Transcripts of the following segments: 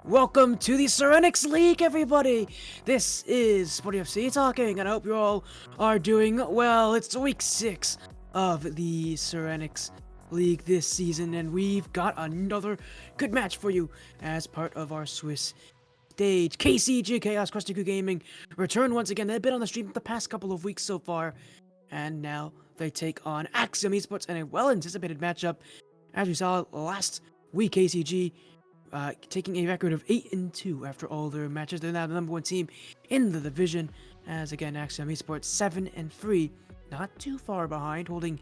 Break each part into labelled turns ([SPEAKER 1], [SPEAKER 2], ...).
[SPEAKER 1] Welcome to the Serenyx League, everybody! This is Sporty FC talking, and I hope you all are doing well. It's week 6 of the Serenyx League this season, and we've got another good match for you as part of our Swiss stage. KCG Chaos Krusty Crew Gaming return once again. They've been on the stream the past couple of weeks so far, and now they take on Axiom Esports in a well-anticipated matchup. As we saw last week, KCG taking a record of 8-2 after all their matches. They're now the number 1 team in the division, as again Axiom Esports 7-3, not too far behind, holding,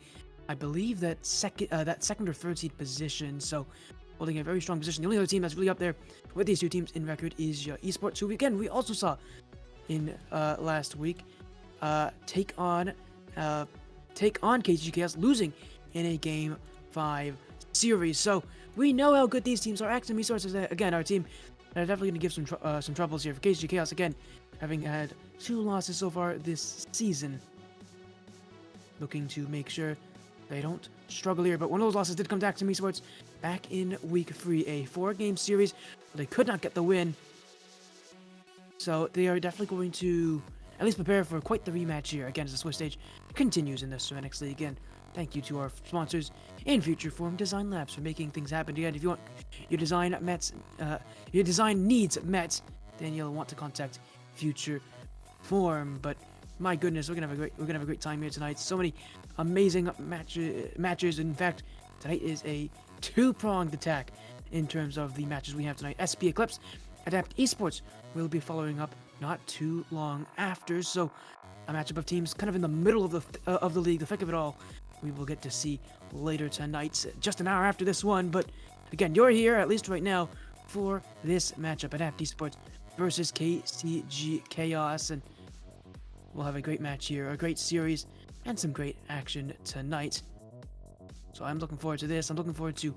[SPEAKER 1] I believe, that second or third seed position. So holding a very strong position. The only other team that's really up there with these two teams in record is Esports, who again we also saw in last week take on KCG Chaos, losing in a Game 5 series. So we know how good these teams are. Axiom Esports is, again, our team that are definitely going to give some troubles here for KCG Chaos, again, having had 2 losses so far this season. Looking to make sure they don't struggle here, but one of those losses did come to Axiom Esports back in week 3, a 4-game series where they could not get the win. So they are definitely going to at least prepare for quite the rematch here, again, as the Swiss stage continues in the Serenyx League. Again, thank you to our sponsors in Future Form Design Labs for making things happen. Again, if you want your design needs met, then you'll want to contact Future Form. But my goodness, we're gonna have a great time here tonight. So many amazing matches. In fact, tonight is a 2-pronged attack in terms of the matches we have tonight. SP Eclipse, Adapt Esports will be following up not too long after. So a matchup of teams kind of in the middle of the league, the thick of it all, we will get to see later tonight, just an hour after this one. But again, you're here, at least right now, for this matchup, Adapt Esports versus KCG Chaos, and we'll have a great match here, a great series, and some great action tonight. So I'm looking forward to this. I'm looking forward to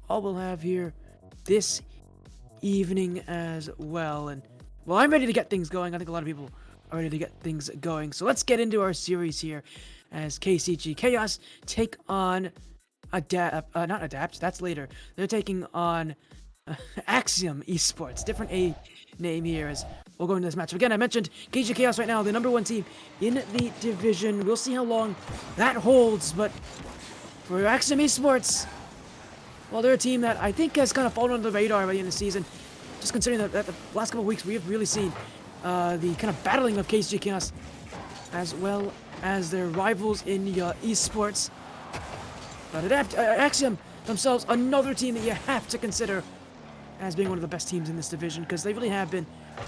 [SPEAKER 1] all we'll have here this evening as well. And well, I'm ready to get things going. I think a lot of people are ready to get things going. So let's get into our series here as KCG Chaos take on not Adapt, that's later. They're taking on Axiom Esports. Different A name here as we'll go into this match. Again, I mentioned KCG Chaos right now, the number 1 team in the division. We'll see how long that holds, but for Axiom Esports, well, they're a team that I think has kind of fallen under the radar by the end of the season. Just considering that the last couple of weeks we have really seen the kind of battling of KCG Chaos as well as their rivals in esports. But Axiom themselves, another team that you have to consider as being one of the best teams in this division, because they really have been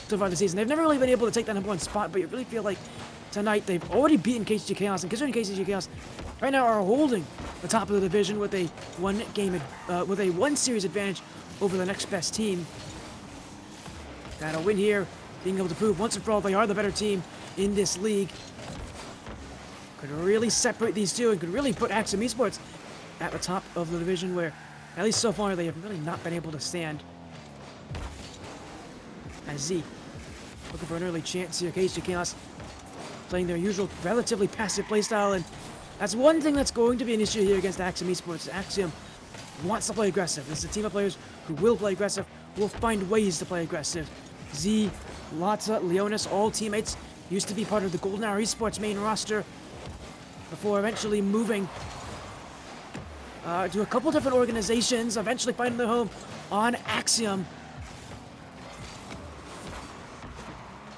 [SPEAKER 1] so far this season. They've never really been able to take that number 1 spot, but you really feel like tonight they've already beaten KCG Chaos, and considering KCG Chaos right now are holding the top of the division with a 1 series advantage over the next best team. Got a win here, being able to prove once and for all they are the better team in this league. Could really separate these two and could really put Axiom Esports at the top of the division, where, at least so far, they have really not been able to stand. As Z looking for an early chance here. KCG Chaos playing their usual relatively passive playstyle, and that's one thing that's going to be an issue here against Axiom Esports. Axiom wants to play aggressive. This is a team of players who will play aggressive, will find ways to play aggressive. Z, Latza, Leonis, all teammates, used to be part of the Golden Hour Esports main roster before eventually moving to a couple different organizations, eventually finding their home on Axiom.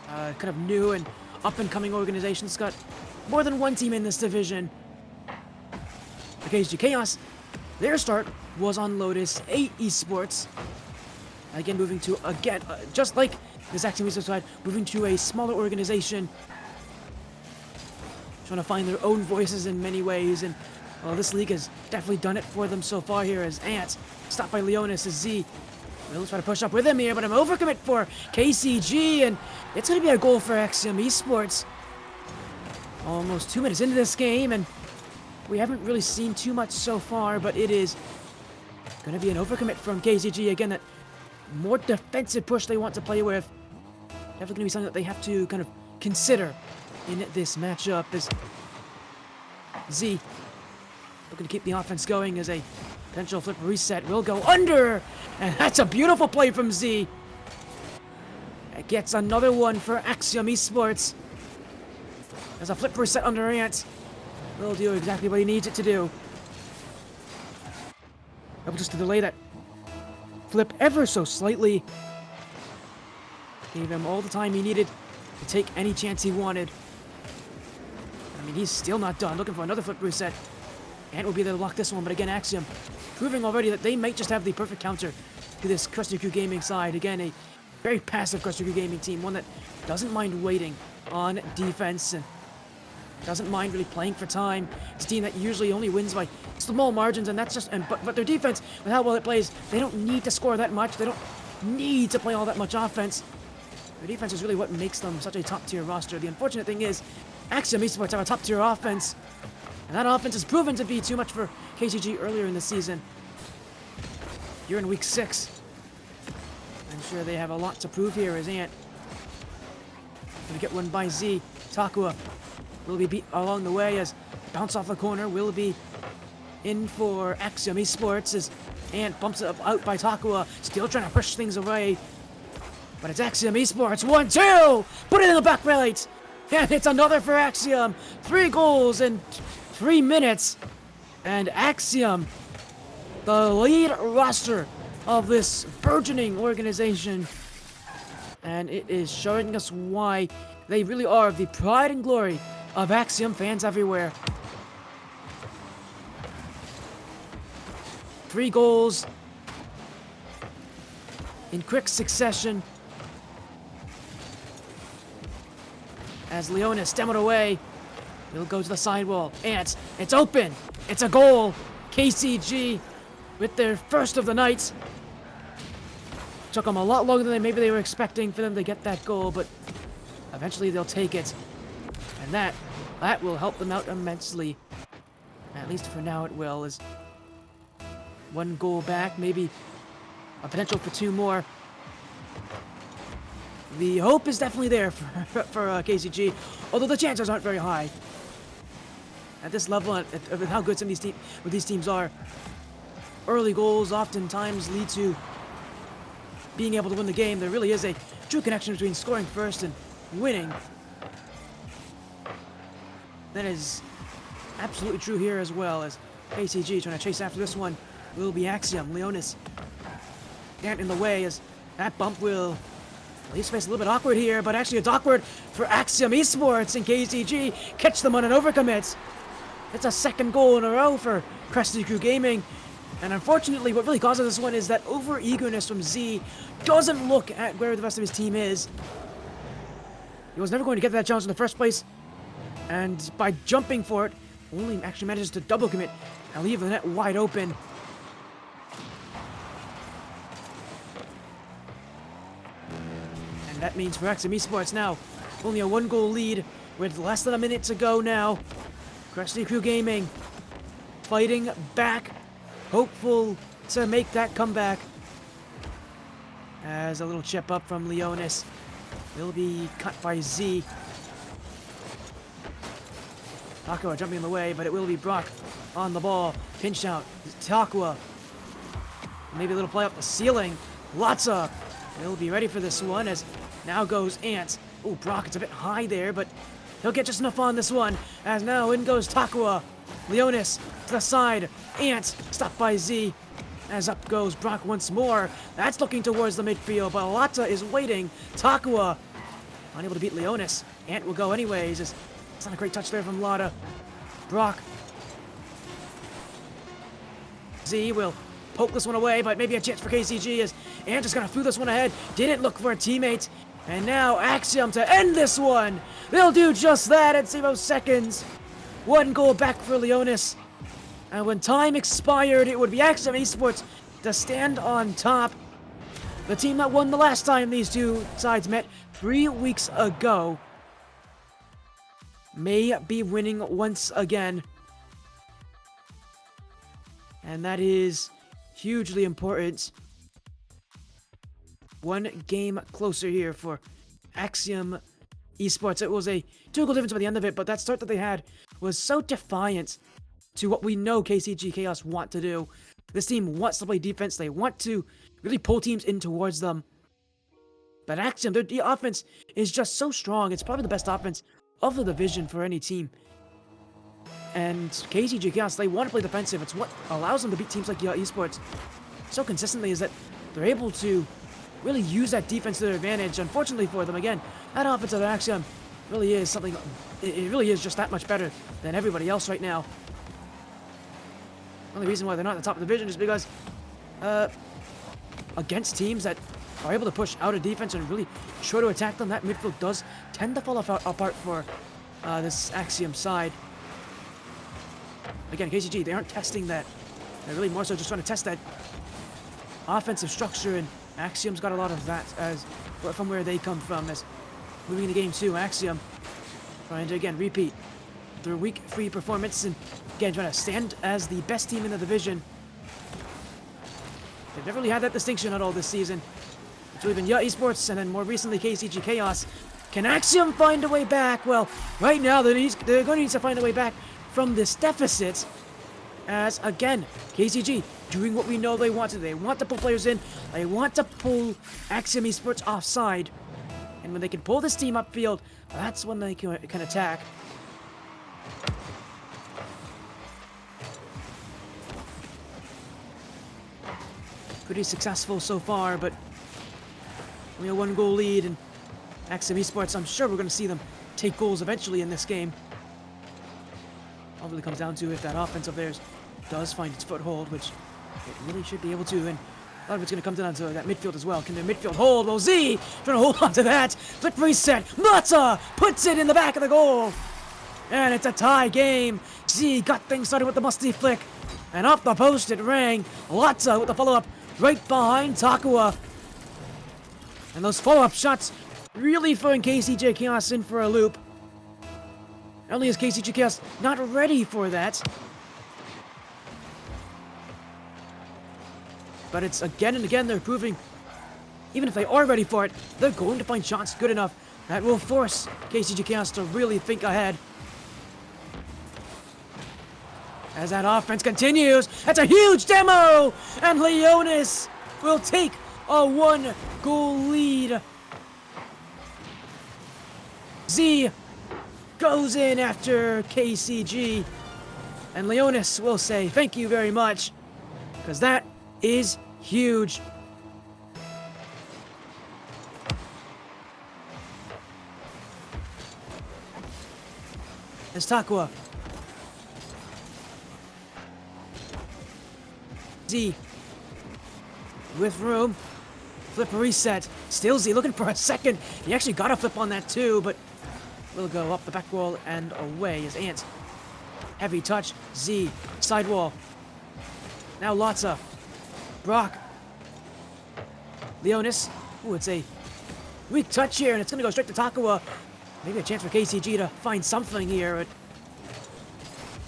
[SPEAKER 1] Kind of new and up-and-coming organizations. Got more than 1 team in this division. The KCG Chaos, their start was on Lotus 8 Esports. Again, moving to, just like this Axiom Esports side, moving to a smaller organization, trying to find their own voices in many ways, and well, this league has definitely done it for them so far here as Ant, stopped by Leonis, as Z will try to push up with him here, but an overcommit for KCG, and it's going to be a goal for Axiom Esports. Almost 2 minutes into this game, and we haven't really seen too much so far, but it is going to be an overcommit from KCG. Again, that more defensive push they want to play with. Definitely going to be something that they have to kind of consider in this matchup, as Z looking to keep the offense going as a potential flip reset will go under, and that's a beautiful play from Z. It gets another one for Axiom Esports. There's a flip reset under Ant. Will do exactly what he needs it to do. Able just to delay that flip ever so slightly. Gave him all the time he needed to take any chance he wanted. I mean, he's still not done. Looking for another flip reset. Ant will be there to lock this one, but again, Axiom proving already that they might just have the perfect counter to this Krusty Crew Gaming side. Again, a very passive Krusty Crew Gaming team, one that doesn't mind waiting on defense and doesn't mind really playing for time. It's a team that usually only wins by small margins, and that's just. But their defense, with how well it plays, they don't need to score that much. They don't need to play all that much offense. Their defense is really what makes them such a top-tier roster. The unfortunate thing is, Axiom Esports have a top-tier offense, and that offense has proven to be too much for KCG earlier in the season. You're in week 6. I'm sure they have a lot to prove here as Ant. Gonna get one by Z. Takua will be beat along the way as bounce off the corner will be in for Axiom Esports as Ant bumps it out by Takua, still trying to push things away. But it's Axiom Esports. 1-2! Put it in the back right! And it's another for Axiom. 3 goals in 3 minutes. And Axiom, the lead roster of this burgeoning organization. And it is showing us why they really are the pride and glory of Axiom fans everywhere. 3 goals in quick succession. As Leonis stem it away, he'll go to the sidewall. Ant, it's open. It's a goal. KCG with their first of the night. Took them a lot longer than maybe they were expecting for them to get that goal, but eventually they'll take it. And that will help them out immensely. At least for now it will, as 1 goal back, maybe a potential for 2 more. The hope is definitely there for KCG, although the chances aren't very high. At this level, with how good some of these teams are, early goals oftentimes lead to being able to win the game. There really is a true connection between scoring first and winning. That is absolutely true here as well, as KCG trying to chase after this one will be Axiom. Leonis Ant in the way, as that bump will leave space a little bit awkward here, but actually it's awkward for Axiom Esports, and KCG catch them on an overcommit. It's a 2nd goal in a row for Krusty Crew Gaming. And unfortunately, what really causes this one is that over-eagerness from Z doesn't look at where the rest of his team is. He was never going to get that challenge in the first place, and by jumping for it, only actually manages to double commit and leave the net wide open. And that means for Axiom Esports now, only a 1-goal lead with less than a minute to go now. Krusty Crew Gaming fighting back, hopeful to make that comeback. As a little chip up from Leonis will be cut by Z. Takua jumping in the way, but it will be Brock on the ball. Pinch out. Takua. Maybe a little play up the ceiling. Latza will be ready for this one as now goes Ant. Oh, Brock, it's a bit high there, but he'll get just enough on this one. As now in goes Takua. Leonis to the side. Ant stopped by Z. As up goes Brock once more. That's looking towards the midfield, but Latza is waiting. Takua unable to beat Leonis. Ant will go anyways. It's not a great touch there from Lada. Brock. Z will poke this one away, but maybe a chance for KCG as Ant is going to flew this one ahead. Didn't look for a teammate. And now Axiom to end this one. They'll do just that at 0 seconds. 1 goal back for Leonis. And when time expired, it would be Axiom Esports to stand on top. The team that won the last time these two sides met 3 weeks ago may be winning once again. And that is hugely important. 1 game closer here for Axiom Esports. It was a 2-goal difference by the end of it, but that start that they had was so defiant to what we know KCG Chaos want to do. This team wants to play defense. They want to really pull teams in towards them. But Axiom, their offense is just so strong. It's probably the best offense of the division for any team. And KCG Chaos, they want to play defensive. It's what allows them to beat teams like Esports so consistently, is that they're able to really use that defense to their advantage. Unfortunately for them, again, that offense of Axiom really is something, it really is just that much better than everybody else right now. The only reason why they're not at the top of the division is because against teams that are able to push out a defense and really try to attack them, that midfield does tend to fall apart for this Axiom side. Again, KCG, they aren't testing that. They're really more so just trying to test that offensive structure, and Axiom's got a lot of that as from where they come from. As moving into game 2, Axiom trying to again repeat their week 3 performance and again trying to stand as the best team in the division. They've never really had that distinction at all this season. It's really been Esports and then more recently KCG Chaos. Can Axiom find a way back? Well, right now they're going to need to find a way back from this deficit, as again KCG doing what we know they want to. They want to pull players in. They want to pull Axiom Esports offside, and when they can pull this team upfield, that's when they can attack. Pretty successful so far, but only a 1-goal lead, and Axiom Esports, I'm sure we're going to see them take goals eventually in this game. All really comes down to if that offense of theirs does find its foothold, which it really should be able to, and a lot of it's going to come down to that midfield as well. Can their midfield hold? Well, Z trying to hold on to that. Flip reset. Mata puts it in the back of the goal. And it's a tie game. Z got things started with the musty flick. And off the post it rang. Latza with the follow-up right behind Takua. And those follow-up shots really throwing KCG Chaos in for a loop. Not only is KCG Chaos not ready for that, but it's again and again they're proving, even if they are ready for it, they're going to find shots good enough that will force KCG Chaos to really think ahead. As that offense continues, that's a huge demo! And Leonis will take a 1-goal lead. Z goes in after KCG, and Leonis will say thank you very much, because that is huge. As Takua. Z with room. Flip reset. Still Z looking for a second. He actually got a flip on that too, but will go up the back wall and away as Ant. Heavy touch. Z. Sidewall. Now Latza. Brock. Leonis. Ooh, it's a weak touch here, and it's going to go straight to Takua. Maybe a chance for KCG to find something here. But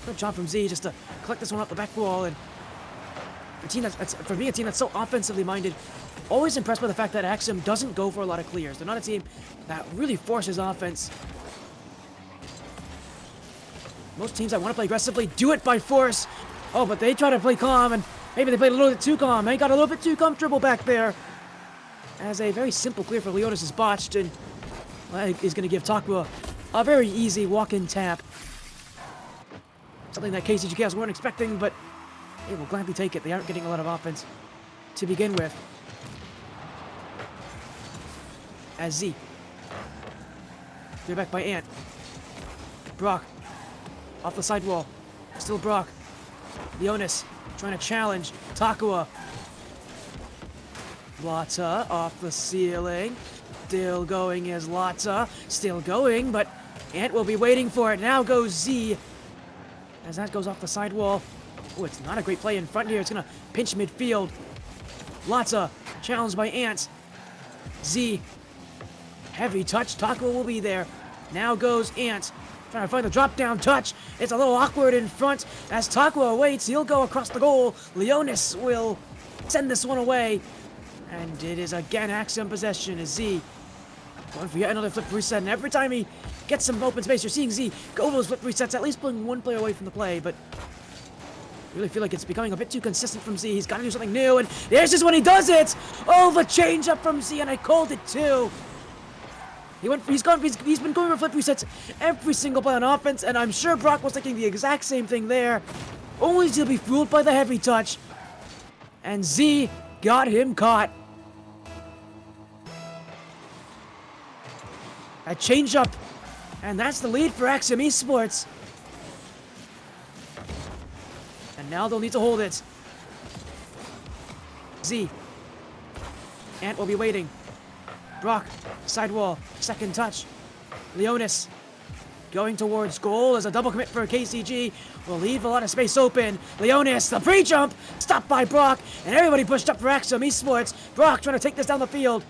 [SPEAKER 1] good job from Z just to collect this one off the back wall. And for me, a team that's so offensively minded, always impressed by the fact that Axiom doesn't go for a lot of clears. They're not a team that really forces offense. Most teams that want to play aggressively do it by force. Oh, but they try to play calm, and maybe they played a little bit too calm. They got a little bit too comfortable back there. As a very simple clear for Leonis is botched, and is going to give Takua a very easy walk-in tap. Something that KCG Chaos weren't expecting, but they will gladly take it. They aren't getting a lot of offense to begin with. As Z. They're back by Ant. Brock. Off the sidewall. Still Brock. Leonis trying to challenge Takua. Latza off the ceiling. Still going is Latza. Still going, but Ant will be waiting for it. Now goes Z. As that goes off the sidewall. Oh, it's not a great play in front here. It's going to pinch midfield. Latza challenged by Ant. Z. Heavy touch. Takua will be there. Now goes Ant. Trying to find the drop-down touch. It's a little awkward in front. As Takua waits, he'll go across the goal. Leonis will send this one away. And it is again Axiom possession as Z going for yet another flip reset. And every time he gets some open space, you're seeing Z go for those flip resets, at least pulling one player away from the play. But I really feel like it's becoming a bit too consistent from Z. He's got to do something new, and there's just when he does it! Oh, the change up from Z, and I called it too! He's been going for flip resets every single play on offense, and I'm sure Brock was thinking the exact same thing there. Only to be fooled by the heavy touch. And Z got him caught. A change up. And that's the lead for Axiom Esports. And now they'll need to hold it. Z. Ant will be waiting. Brock, sidewall, second touch. Leonis going towards goal as a double commit for KCG will leave a lot of space open. Leonis, the pre-jump, stopped by Brock, and everybody pushed up for Axiom Esports. Brock trying to take this down the field,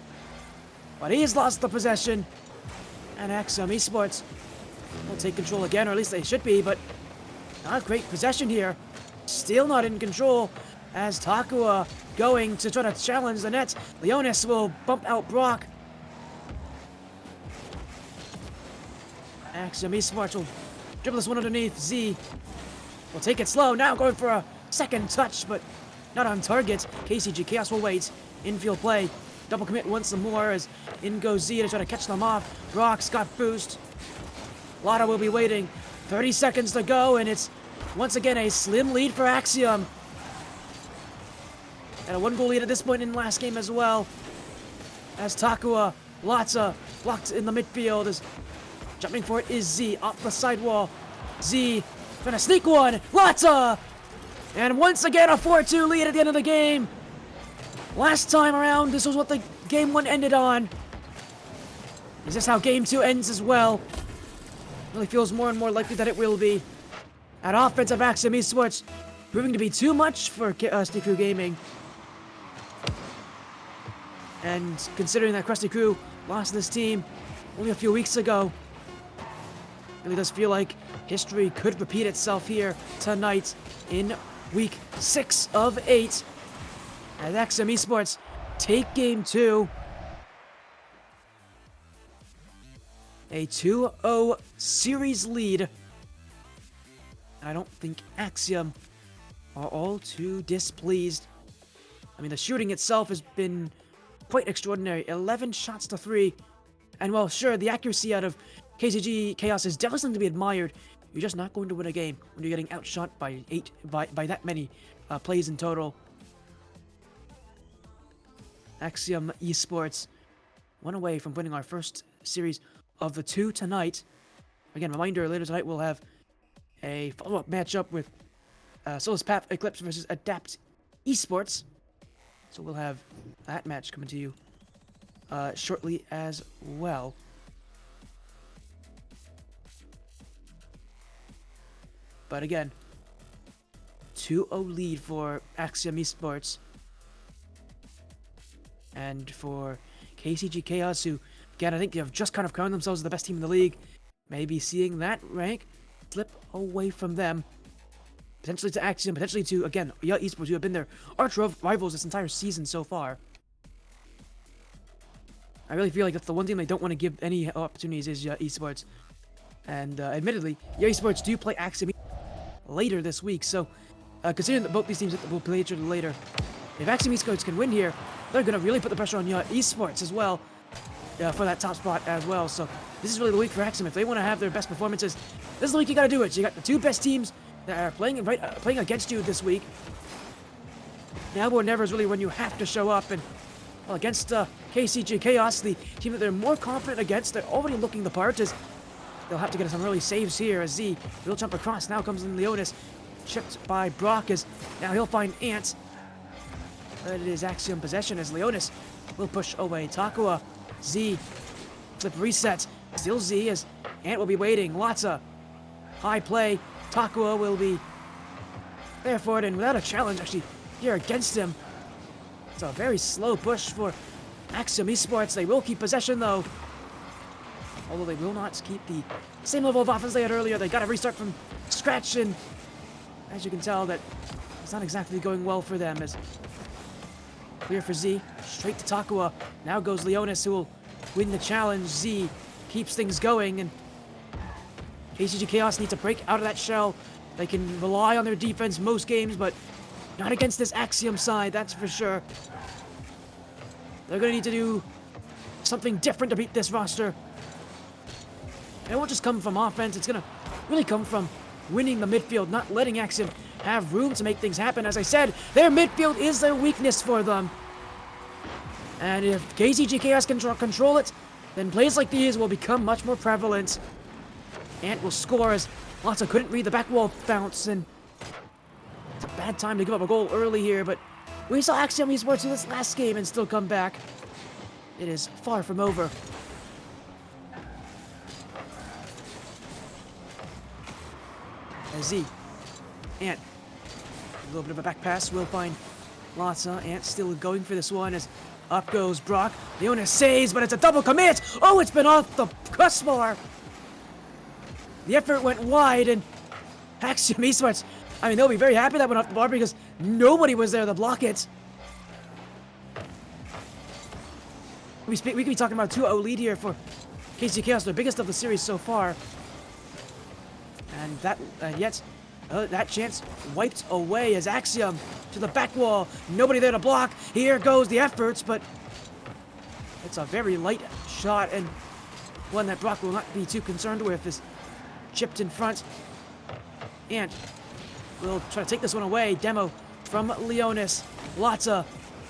[SPEAKER 1] but he's lost the possession. And Axiom Esports will take control again, or at least they should be, but not great possession here. Still not in control as Takua going to try to challenge the net. Leonis will bump out Brock. Axiom Esports will dribble this one underneath. Z will take it slow. Now going for a second touch, but not on target. KCG Chaos will wait. Infield play. Double commit once more as in goes Z to try to catch them off. Brock's got boost. Lotta will be waiting. 30 seconds to go, and it's once again a slim lead for Axiom. And a 1-goal lead at this point in the last game as well. As Takua, Latza blocked in the midfield as jumping for it is Z off the sidewall. Z trying to sneak one. Latza! And once again a 4-2 lead at the end of the game. Last time around, this was what the game 1 ended on. Is this how game 2 ends as well? Really feels more and more likely that it will be. At offensive Axiom Esports, proving to be too much for Krusty Crew Gaming. And considering that Krusty Crew lost this team only a few weeks ago, really does feel like history could repeat itself here tonight in week 6 of 8. As Axiom Esports take game 2. A 2-0 series lead. I don't think Axiom are all too displeased. I mean, the shooting itself has been quite extraordinary. 11 shots to 3. And while sure, the accuracy out of KCG Chaos is definitely something to be admired, you're just not going to win a game when you're getting outshot by by that many plays in total. Axiom Esports one away from winning our first series of the 2 tonight. Again, reminder, later tonight we'll have a follow-up matchup with Solus Path Eclipse versus Adapt Esports. So we'll have that match coming to you shortly as well. But again, 2-0 lead for Axiom Esports. And for KCG Chaos, who, again, I think have just kind of crowned themselves as the best team in the league, maybe seeing that rank slip away from them. Potentially to Axiom, potentially to, again, Yacht Esports, who have been their arch rivals this entire season so far. I really feel like that's the one team they don't want to give any opportunities is Yacht Esports. And admittedly, Yacht Esports do play Axiom later this week, so considering that both these teams will play each other later, if Axiom Esports can win here, they're going to really put the pressure on Yacht Esports as well for that top spot as well. So this is really the week for Axiom. If they want to have their best performances, this is the week you got to do it. You got the 2 best teams that are playing against you this week. Now or never is really when you have to show up. And well, against KCG Chaos, the team that they're more confident against, they're already looking the part. As they'll have to get some early saves here. As Z will jump across. Now comes in Leonis, chipped by Brock. As now he'll find Ant. But it is Axiom possession as Leonis will push away Takua. Z flip reset. Still Z as Ant will be waiting. Latza high play. Takua will be there for it, and without a challenge actually here against him. It's a very slow push for Axiom Esports. They will keep possession though. Although they will not keep the same level of offense they had earlier. They got to restart from scratch, and as you can tell, that it's not exactly going well for them. As clear for Z, straight to Takua. Now goes Leonis, who will win the challenge. Z keeps things going, and KCG Chaos need to break out of that shell They can rely on their defense most games, but not against this Axiom side, that's for sure. They're going to need to do something different to beat this roster. And it won't just come from offense, it's going to really come from winning the midfield, not letting Axiom have room to make things happen. As I said, their midfield is their weakness for them. And if KCG Chaos can control it, then plays like these will become much more prevalent. Ant will score as Lotta couldn't read the back wall bounce, and it's a bad time to give up a goal early here, but we saw Axiom Esports do this last game and still come back. It is far from over. Z. Ant. A little bit of a back pass will find Lotta. Ant still going for this one as up goes Brock. Leona saves, but it's a double commit! Oh, it's been off the crossbar! The effort went wide, and Axiom Esports, I mean, they'll be very happy that went off the bar because nobody was there to block it. We could be talking about a 2-0 lead here for KC Chaos, the biggest of the series so far. And yet, that chance wiped away as Axiom to the back wall. Nobody there to block. Here goes the efforts, but it's a very light shot and one that Brock will not be too concerned with. Is chipped in front. And we'll try to take this one away. Demo from Leonis. Lotta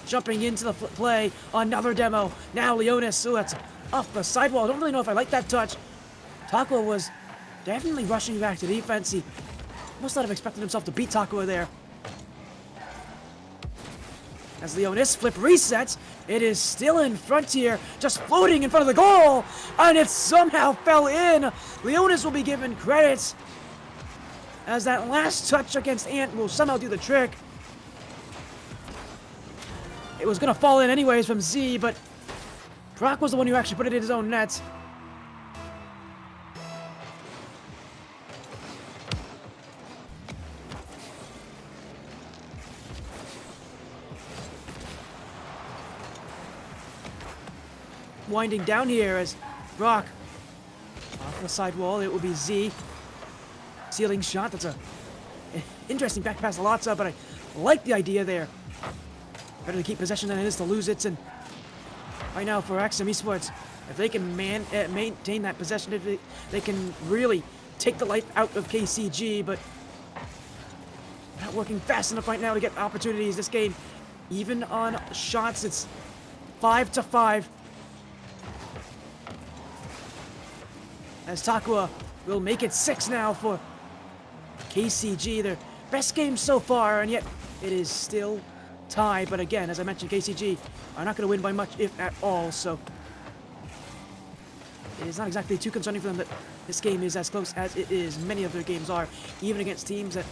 [SPEAKER 1] jumping into the play. Another demo. Now Leonis. Oh, that's off the sidewall. I don't really know if I like that touch. Takua was definitely rushing back to defense. He must not have expected himself to beat Takua there. As Leonis flip resets, it is still in front here, just floating in front of the goal, and it somehow fell in. Leonis will be given credit, as that last touch against Ant will somehow do the trick. It was gonna fall in anyways from Z, but Brock was the one who actually put it in his own net. Winding down here as Brock off the sidewall. It will be Z. Ceiling shot. That's an interesting back pass to Lotta, but I like the idea there. Better to keep possession than it is to lose it. And right now for Axiom Esports, if they can maintain that possession, if they can really take the life out of KCG, but not working fast enough right now to get opportunities. This game, even on shots, it's 5-5. As Takua will make it 6 now for KCG. Their best game so far, and yet it is still tied. But again, as I mentioned, KCG are not going to win by much, if at all, so it is not exactly too concerning for them that this game is as close as it is. Many of their games are, even against teams that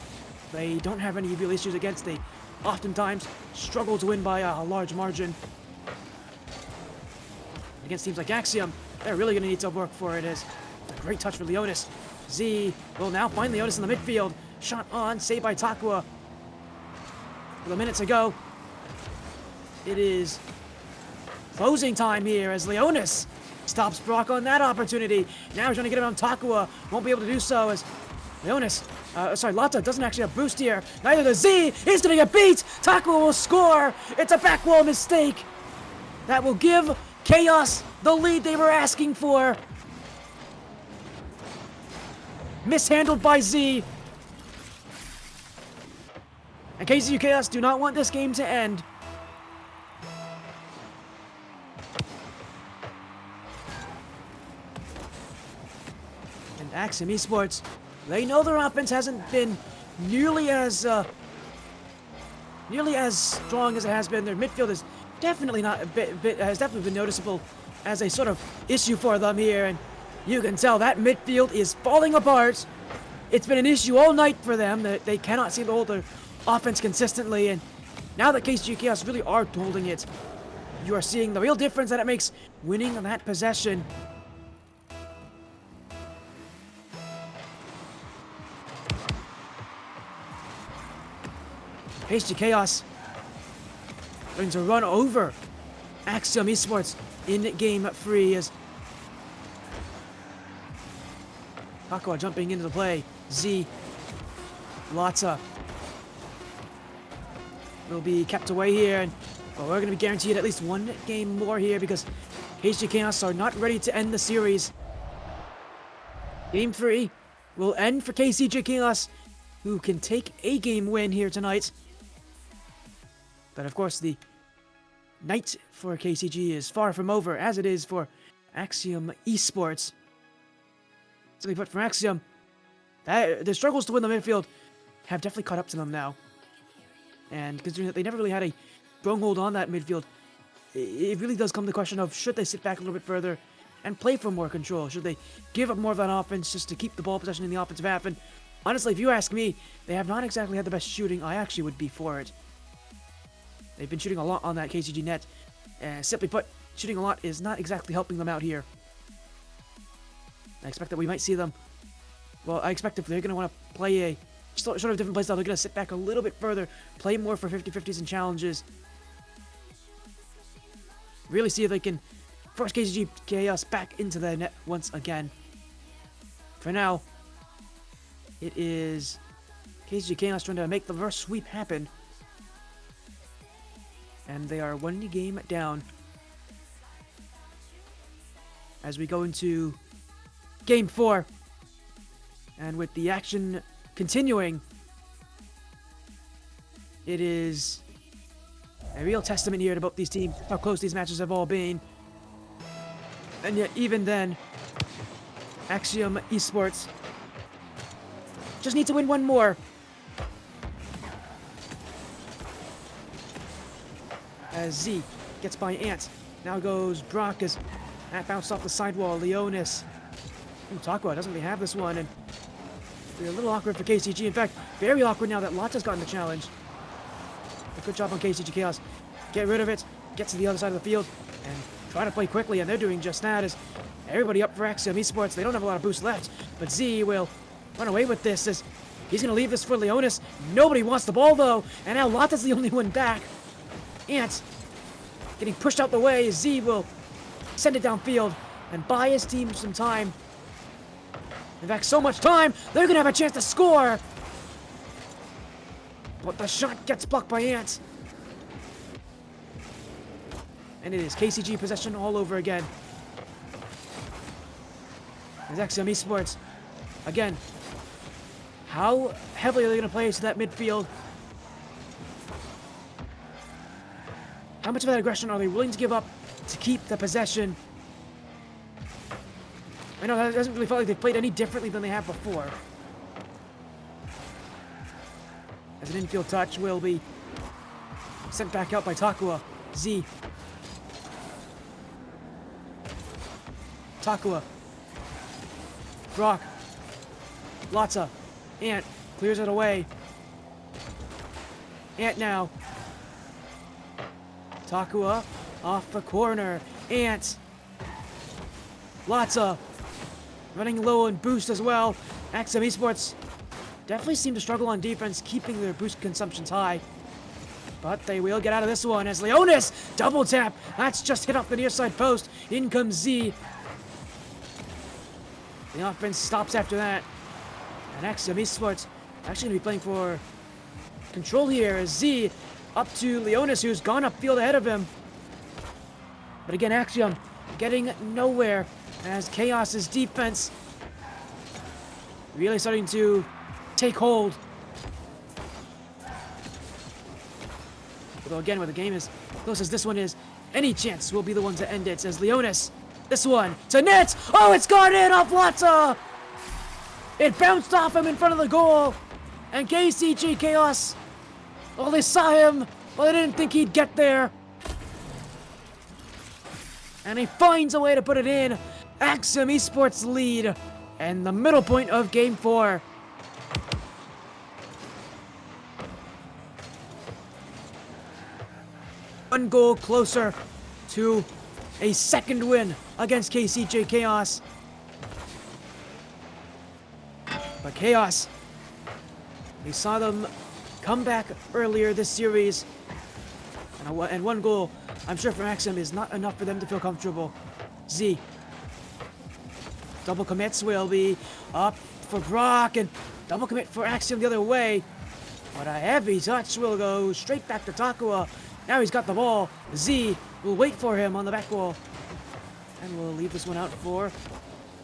[SPEAKER 1] they don't have any real issues against. They oftentimes struggle to win by a large margin. Against teams like Axiom, they're really going to need to work for it. As a great touch for Leonis. Z will now find Leonis in the midfield. Shot on, saved by Takua. With a minute to go. It is closing time here as Leonis stops Brock on that opportunity. Now he's trying to get around Takua. Won't be able to do so as Leonis, Lotta doesn't actually have boost here. Neither does Z. He's going to get beat. Takua will score. It's a back wall mistake. That will give Chaos the lead they were asking for. Mishandled by Z. And KCG Chaos do not want this game to end. And Axiom Esports, they know their offense hasn't been nearly as strong as it has been. Their midfield is definitely not has definitely been noticeable as a sort of issue for them here, and you can tell that midfield is falling apart. It's been an issue all night for them that they cannot seem to hold their offense consistently, and now that KCG Chaos really are holding it, you are seeing the real difference that it makes winning that possession. KCG Chaos going to run over Axiom Esports in game 3 as Takua jumping into the play. Z Lotta will be kept away here, but we're going to be guaranteed at least one game more here because KCG Chaos are not ready to end the series. Game 3 will end for KCG Chaos, who can take a game win here tonight. But of course, the night for KCG is far from over, as it is for Axiom Esports. Simply put, for Axiom, the struggles to win the midfield have definitely caught up to them now. And considering that they never really had a stronghold on that midfield, it really does come to the question of should they sit back a little bit further and play for more control? Should they give up more of that offense just to keep the ball possession in the offensive half? And honestly, if you ask me, they have not exactly had the best shooting. I actually would be for it. They've been shooting a lot on that KCG net. Simply put, shooting a lot is not exactly helping them out here. I expect that we might see them. Well, I expect if they're going to want to play a sort of different play style, they're going to sit back a little bit further, play more for 50-50s and challenges. Really see if they can force KCG Chaos back into the net once again. For now, it is KCG Chaos trying to make the reverse sweep happen. And they are one game down as we go into Game 4. And with the action continuing, it is a real testament here to both these teams, how close these matches have all been. And yet, even then, Axiom Esports just need to win one more. As Z gets by Ant. Now goes Brock as that bounced off the sidewall. Leonis. Takua doesn't really have this one, and it's a little awkward for KCG. In fact, very awkward now that Lotta's gotten the challenge. A good job on KCG Chaos. Get rid of it, get to the other side of the field, and try to play quickly, and they're doing just that as everybody up for Axiom Esports. They don't have a lot of boost left, but Z will run away with this as he's going to leave this for Leonis. Nobody wants the ball, though, and now Lotta's the only one back. Ant getting pushed out the way. Z will send it downfield and buy his team some time. In fact, so much time, they're going to have a chance to score. But the shot gets blocked by Ant. And it is KCG possession all over again. As Axiom Esports, again, how heavily are they going to play to that midfield? How much of that aggression are they willing to give up to keep the possession? I know that doesn't really feel like they've played any differently than they have before. As an infield touch will be sent back out by Takua. Z. Takua. Brock. Lotta. Ant clears it away. Ant now. Takua off the corner. Ant. Lotta running low on boost as well. Axiom Esports definitely seem to struggle on defense, keeping their boost consumptions high. But they will get out of this one as Leonis double tap. That's just hit off the near side post. In comes Z. The offense stops after that. And Axiom Esports actually going to be playing for control here as Z up to Leonis, who's gone upfield ahead of him. But again, Axiom getting nowhere as Chaos's defense really starting to take hold. Although again, when the game is close as this one is, any chance will be the one to end it. As Leonis, this one to net. Oh, it's gone in off Lotta. It bounced off him in front of the goal. And KCG Chaos, well, they saw him, but they didn't think he'd get there. And he finds a way to put it in. Axiom Esports lead. And the middle point of Game 4. One goal closer to a second win against KCG Chaos. But Chaos, we saw them come back earlier this series. And one goal, I'm sure for Axiom, is not enough for them to feel comfortable. Z. Double commits will be up for Brock, and Double commit for Axiom the other way. But a heavy touch will go straight back to Takua. Now he's got the ball. Z will wait for him on the back wall. And we'll leave this one out for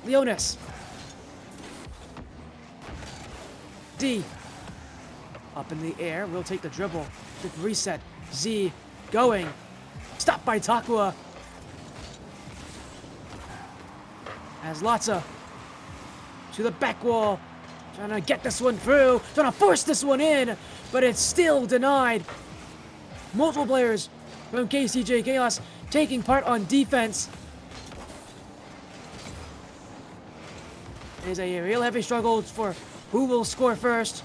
[SPEAKER 1] Leonis. D. Up in the air. We'll take the dribble. Quick reset. Z going. Stopped by Takua. As Latza to the back wall. Trying to get this one through. Trying to force this one in. But it's still denied. Multiple players from KCJ Chaos taking part on defense. It is a real heavy struggle for who will score first.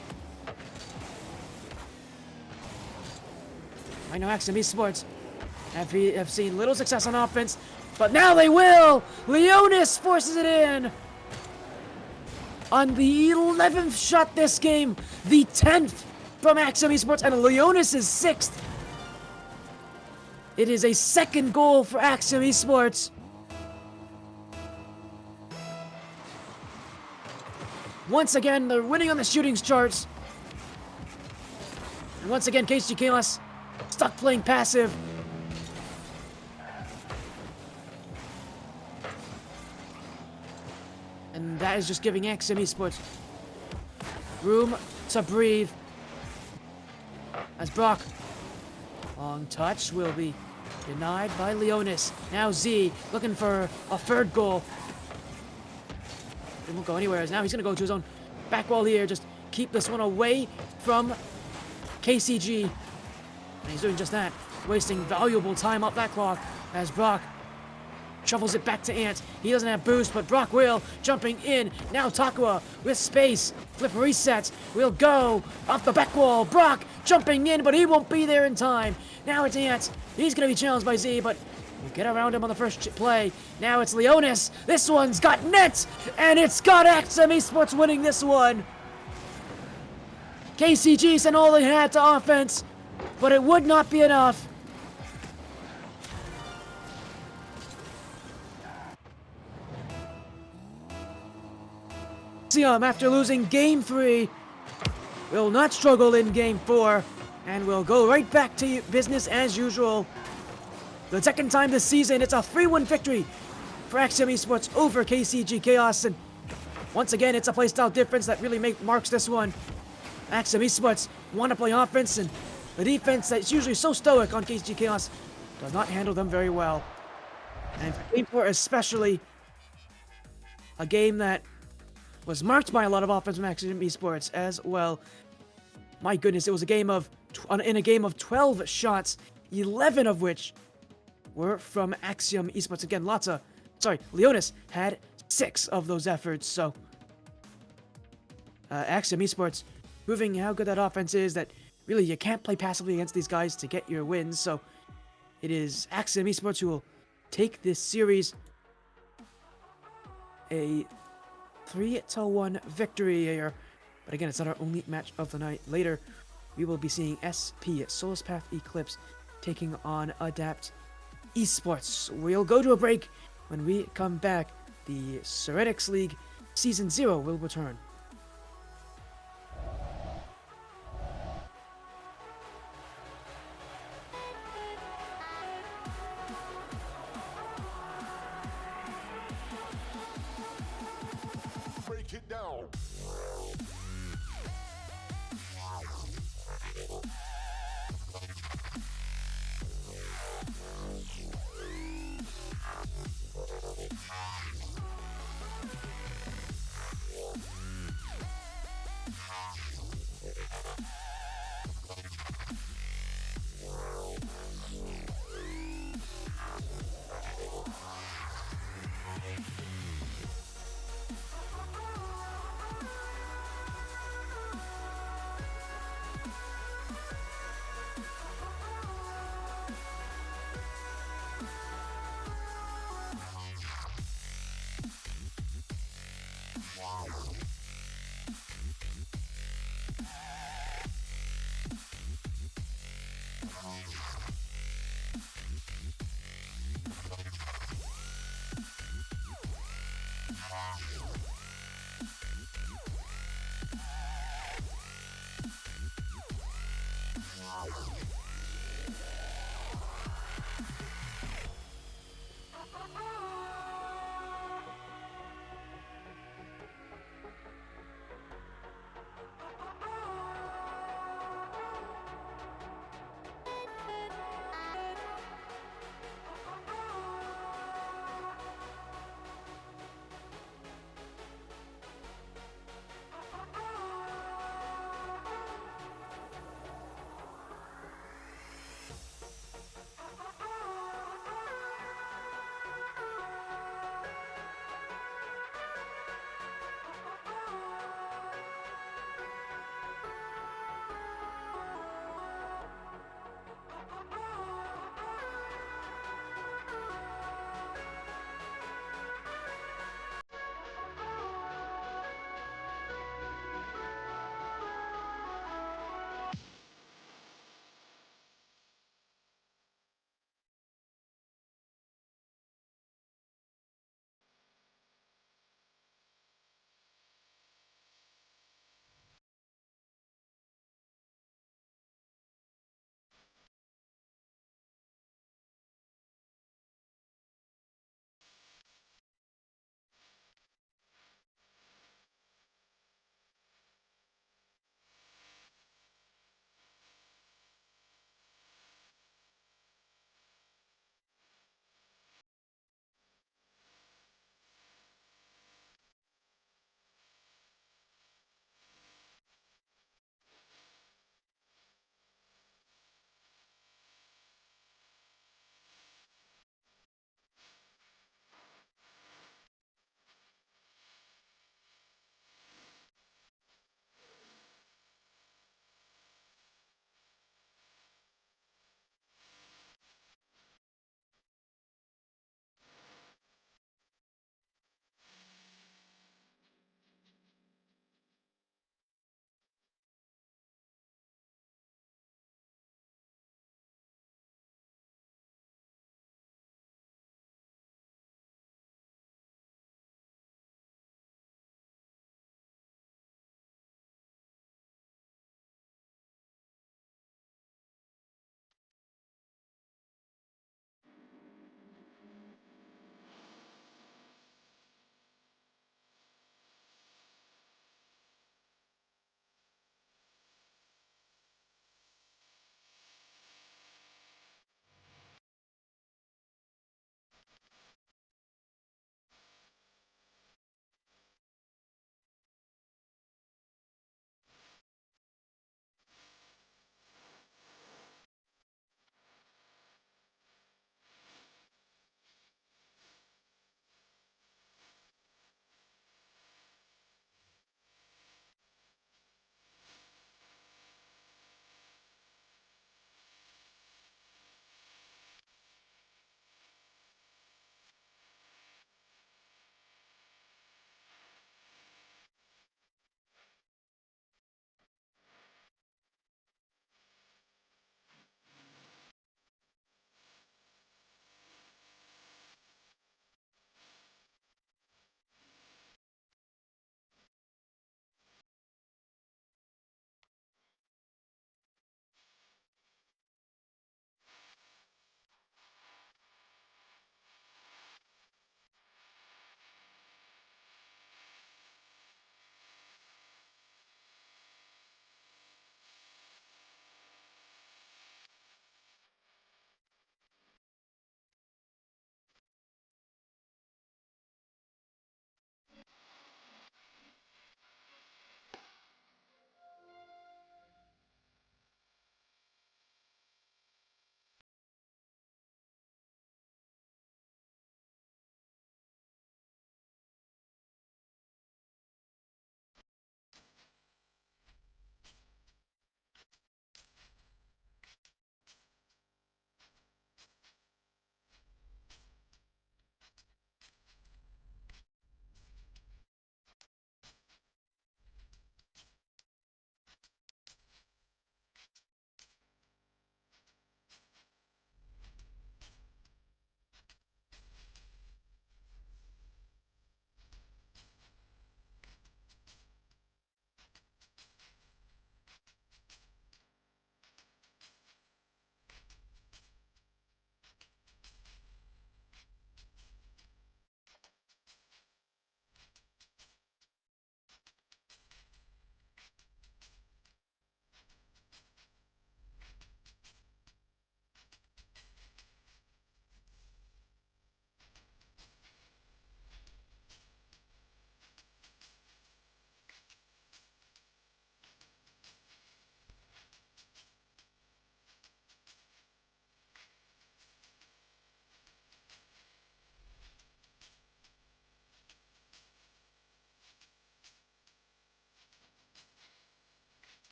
[SPEAKER 1] I know Axiom Esports have seen little success on offense, but now they will! Leonis forces it in! On the 11th shot this game, the 10th from Axiom Esports, and Leonis is 6th. It is a second goal for Axiom Esports. Once again, they're winning on the shootings charts. And once again, KCG Chaos stuck playing passive. And that is just giving Axiom Esports room to breathe. As Brock, long touch will be denied by Leonis. Now Z looking for a third goal. It won't go anywhere, as now he's going to go to his own back wall here. Just keep this one away from KCG. And he's doing just that, wasting valuable time up that clock as Brock shuffles it back to Ant. He doesn't have boost, but Brock will. Jumping in. Now Takua with space. Flip resets. Will go off the back wall. Brock jumping in, but he won't be there in time. Now it's Ant. He's going to be challenged by Z, but we'll get around him on the first play. Now it's Leonis. This one's got net, and it's got Axiom Esports winning this one. KCG sent all they had to offense, but it would not be enough. Axiom, after losing Game 3, will not struggle in Game 4, and will go right back to business as usual. The second time this season, it's a 3-1 victory for Axiom Esports over KCG Chaos, and once again, it's a playstyle difference that really marks this one. Axiom Esports want to play offense, and the defense that's usually so stoic on KCG Chaos does not handle them very well. And for Game 4 especially, a game that was marked by a lot of offense from Axiom Esports as well. My goodness, it was a game of, in a game of 12 shots, 11 of which were from Axiom Esports. Again, Leonis had 6 of those efforts, so Axiom Esports proving how good that offense is, that really you can't play passively against these guys to get your wins, so it is Axiom Esports who will take this series a 3-1 victory here. But again, it's not our only match of the night. Later, we will be seeing SP, Solus Path Eclipse, taking on Adapt Esports. We'll go to a break. When we come back, the Serenyx League Season 0 will return.
[SPEAKER 2] Break it down.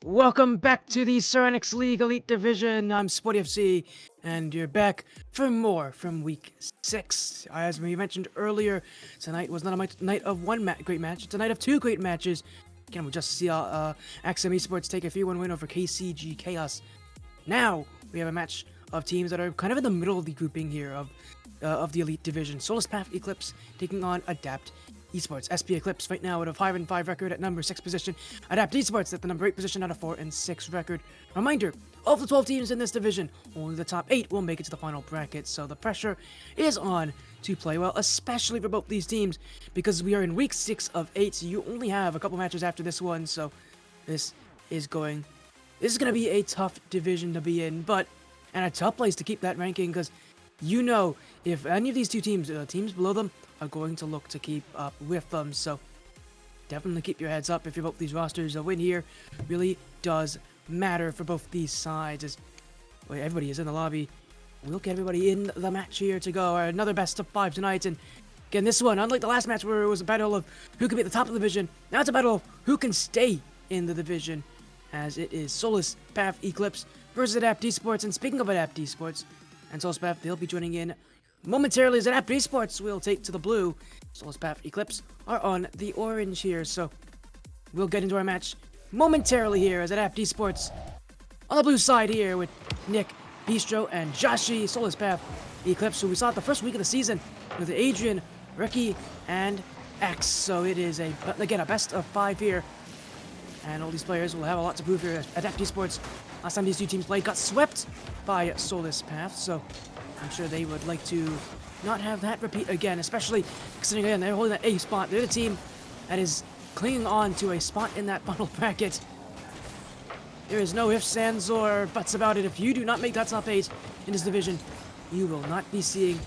[SPEAKER 1] Welcome back to the Serenyx League Elite Division. I'm Sporty FC, and you're back for more from Week 6. As we mentioned earlier, tonight was not a night of one great match, it's a night of two great matches. Again, we just see Axiom Esports take a 3-1 win over KCG Chaos. Now, we have a match of teams that are kind of in the middle of the grouping here of the Elite Division. Solus Path Eclipse taking on Adapt Esports. SP Eclipse right now at a 5-5 record at number 6 position. Adapt Esports at the number 8 position at a 4-6 record. Reminder, of the 12 teams in this division, only the top 8 will make it to the final bracket, so the pressure is on to play well, especially for both these teams, because we are in week 6 of 8, so you only have a couple matches after this one, so this is going to be a tough division to be in, and a tough place to keep that ranking, because you know, if any of these two teams, teams below them, are going to look to keep up with them. So definitely keep your heads up if you vote these rosters. A win here really does matter for both these sides. As everybody is in the lobby, we'll get everybody in the match here to go. Another best of 5 tonight. And again, this one, unlike the last match where it was a battle of who can be at the top of the division, now it's a battle of who can stay in the division, as it is Solus Path Eclipse versus Adapt Esports. And speaking of Adapt Esports and Solus Path, they'll be joining in momentarily as Adapt Esports will take to the blue. Solus Path Eclipse are on the orange here, so we'll get into our match momentarily here as Adapt Esports on the blue side here with Nick, Bistro, and Joshi. Solus Path Eclipse, who we saw at the first week of the season with Adrian, Ricky, and X. So it is again a best of 5 here, and all these players will have a lot to prove here. Adapt Esports, last time these two teams played, got swept by Solus Path, so I'm sure they would like to not have that repeat again, especially considering, again, they're holding that A spot. They're the team that is clinging on to a spot in that final bracket. There is no ifs, ands, or buts about it. If you do not make that top 8 in this division, you will not be seeing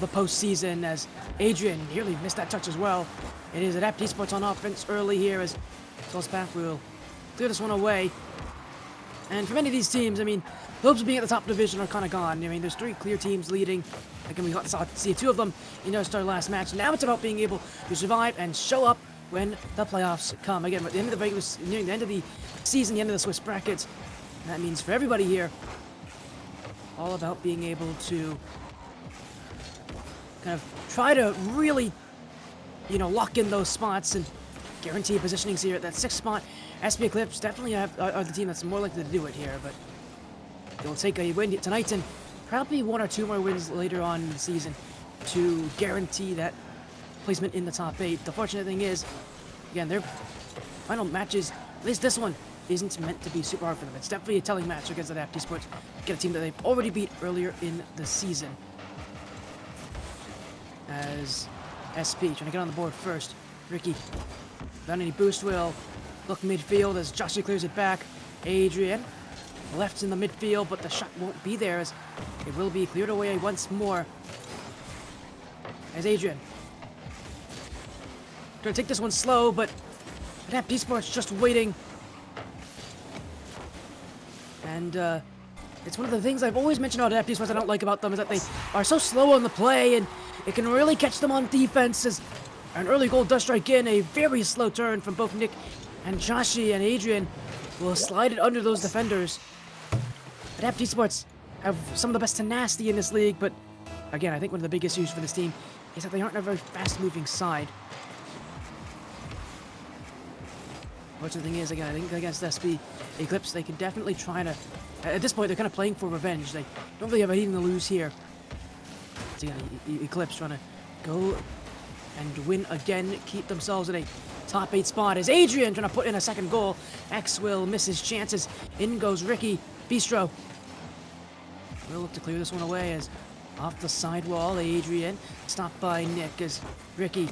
[SPEAKER 1] the postseason, as Adrian nearly missed that touch as well. It is Adapt Esports on offense early here as Solus Path will clear this one away. And for many of these teams, I mean, the hopes of being at the top division are kind of gone. I mean, there's 3 clear teams leading. Again, we saw 2 of them in our last match. Now it's about being able to survive and show up when the playoffs come. Again, at the end of nearing the end of the season, the end of the Swiss brackets, and that means for everybody here, all about being able to kind of try to really, lock in those spots and guarantee positionings here at that 6th spot. SP Eclipse definitely are the team that's more likely to do it here, but they'll take a win tonight and probably 1 or 2 more wins later on in the season to guarantee that placement in the top 8. The fortunate thing is, again, their final matches, at least this one, isn't meant to be super hard for them. It's definitely a telling match against Adapt Esports. Get a team that they've already beat earlier in the season. As SP trying to get on the board first. Ricky, without any boost, will look midfield as Joshua clears it back. Adrian left in the midfield, but the shot won't be there as it will be cleared away once more. As Adrian gonna take this one slow, but Adapt Esports just waiting. And it's one of the things I've always mentioned about Adapt Esports I don't like about them, is that they are so slow on the play, and it can really catch them on defense, as an early goal does strike in. A very slow turn from both Nick and Joshi, and Adrian will slide it under those defenders. Adapt Esports have some of the best tenacity in this league, but again, I think one of the biggest issues for this team is that they aren't a very fast-moving side. Fortunate thing is, again, I think against SP Eclipse, they can definitely try to, at this point, they're kind of playing for revenge. They don't really have anything to lose here. So again, Eclipse trying to go and win again, keep themselves in a top 8 spot, as Adrian trying to put in a second goal. X will miss his chances. In goes Ricky. Bistro will look to clear this one away, as off the sidewall, Adrian stopped by Nick, as Ricky.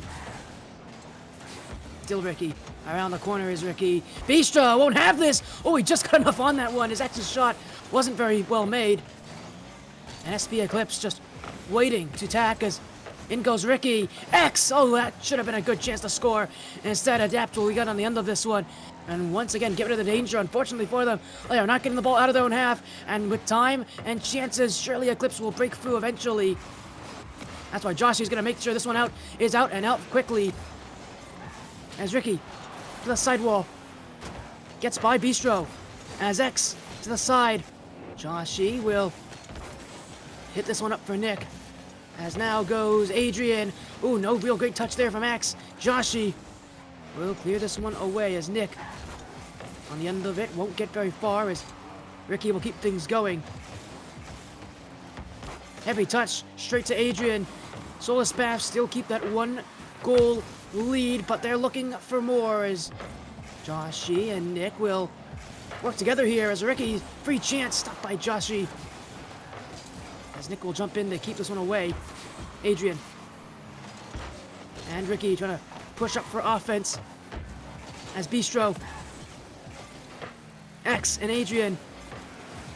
[SPEAKER 1] Still Ricky. Around the corner is Ricky. Bistro won't have this. Oh, he just got enough on that one. His X's shot wasn't very well made. And SP Eclipse just waiting to attack, as in goes Ricky. X! Oh, that should have been a good chance to score. Instead, Adapt what we got on the end of this one. And once again, get rid of the danger, unfortunately for them. They are not getting the ball out of their own half. And with time and chances, surely Eclipse will break through eventually. That's why Josh is going to make sure this one is out and out quickly. As Ricky to the sidewall. gets by Bistro. As X to the side. Joshi will hit this one up for Nick. As now goes Adrian. Ooh, no real great touch there from X. Joshi will clear this one away as Nick on the end of it won't get very far as Ricky will keep things going. Heavy touch straight to Adrian. Solus Path still keep that 1 goal lead, but they're looking for more as Joshi and Nick will work together here as Ricky, free chance, stopped by Joshi. As Nick will jump in to keep this one away. Adrian. And Ricky trying to push up for offense. As Bistro. X and Adrian.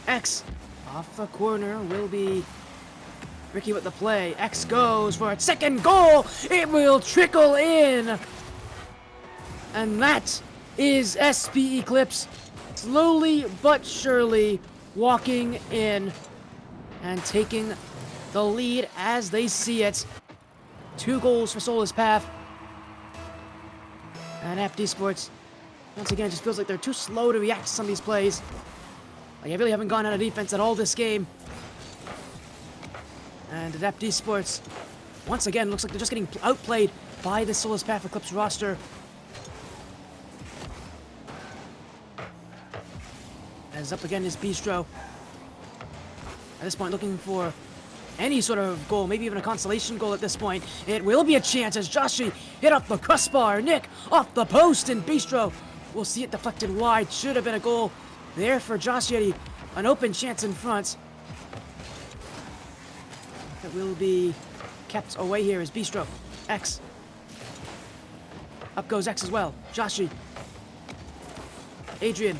[SPEAKER 1] X off the corner will be Ricky with the play. X goes for a second goal. It will trickle in. And that is SP Eclipse slowly but surely walking in and taking the lead as they see it. 2 goals for Solus Path. And Esports, once again, it just feels like they're too slow to react to some of these plays. Like, I really haven't gone out of defense at all this game. And Esports, once again, looks like they're just getting outplayed by the Solus Path Eclipse roster. As up again is Bistro. At this point, looking for any sort of goal, maybe even a consolation goal at this point. It will be a chance as Joshi hit off the crossbar. Nick off the post, and Bistro will see it deflected wide. Should have been a goal there for Joshi. An open chance in front. It will be kept away here as Bistro. X. Up goes X as well. Joshi. Adrian.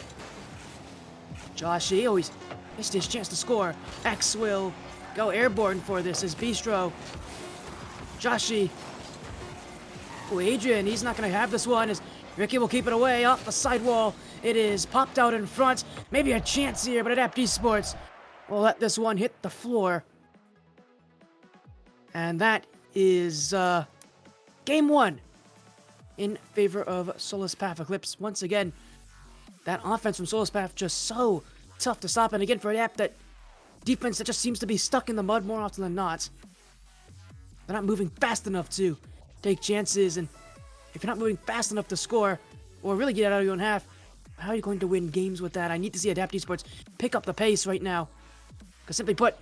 [SPEAKER 1] Joshi, he's missed his chance to score. X will go airborne for this as Bistro. Joshi. Oh, Adrian, he's not going to have this one as Ricky will keep it away off the sidewall. It is popped out in front. Maybe a chance here, but Esports will let this one hit the floor. And that is game 1 in favor of Solus Path Eclipse. Once again, that offense from Solus Path just so tough to stop. And again, for that defense that just seems to be stuck in the mud more often than not. They're not moving fast enough to take chances. And if you're not moving fast enough to score or really get out of your own half, how are you going to win games with that? I need to see Esports pick up the pace right now. Because simply put,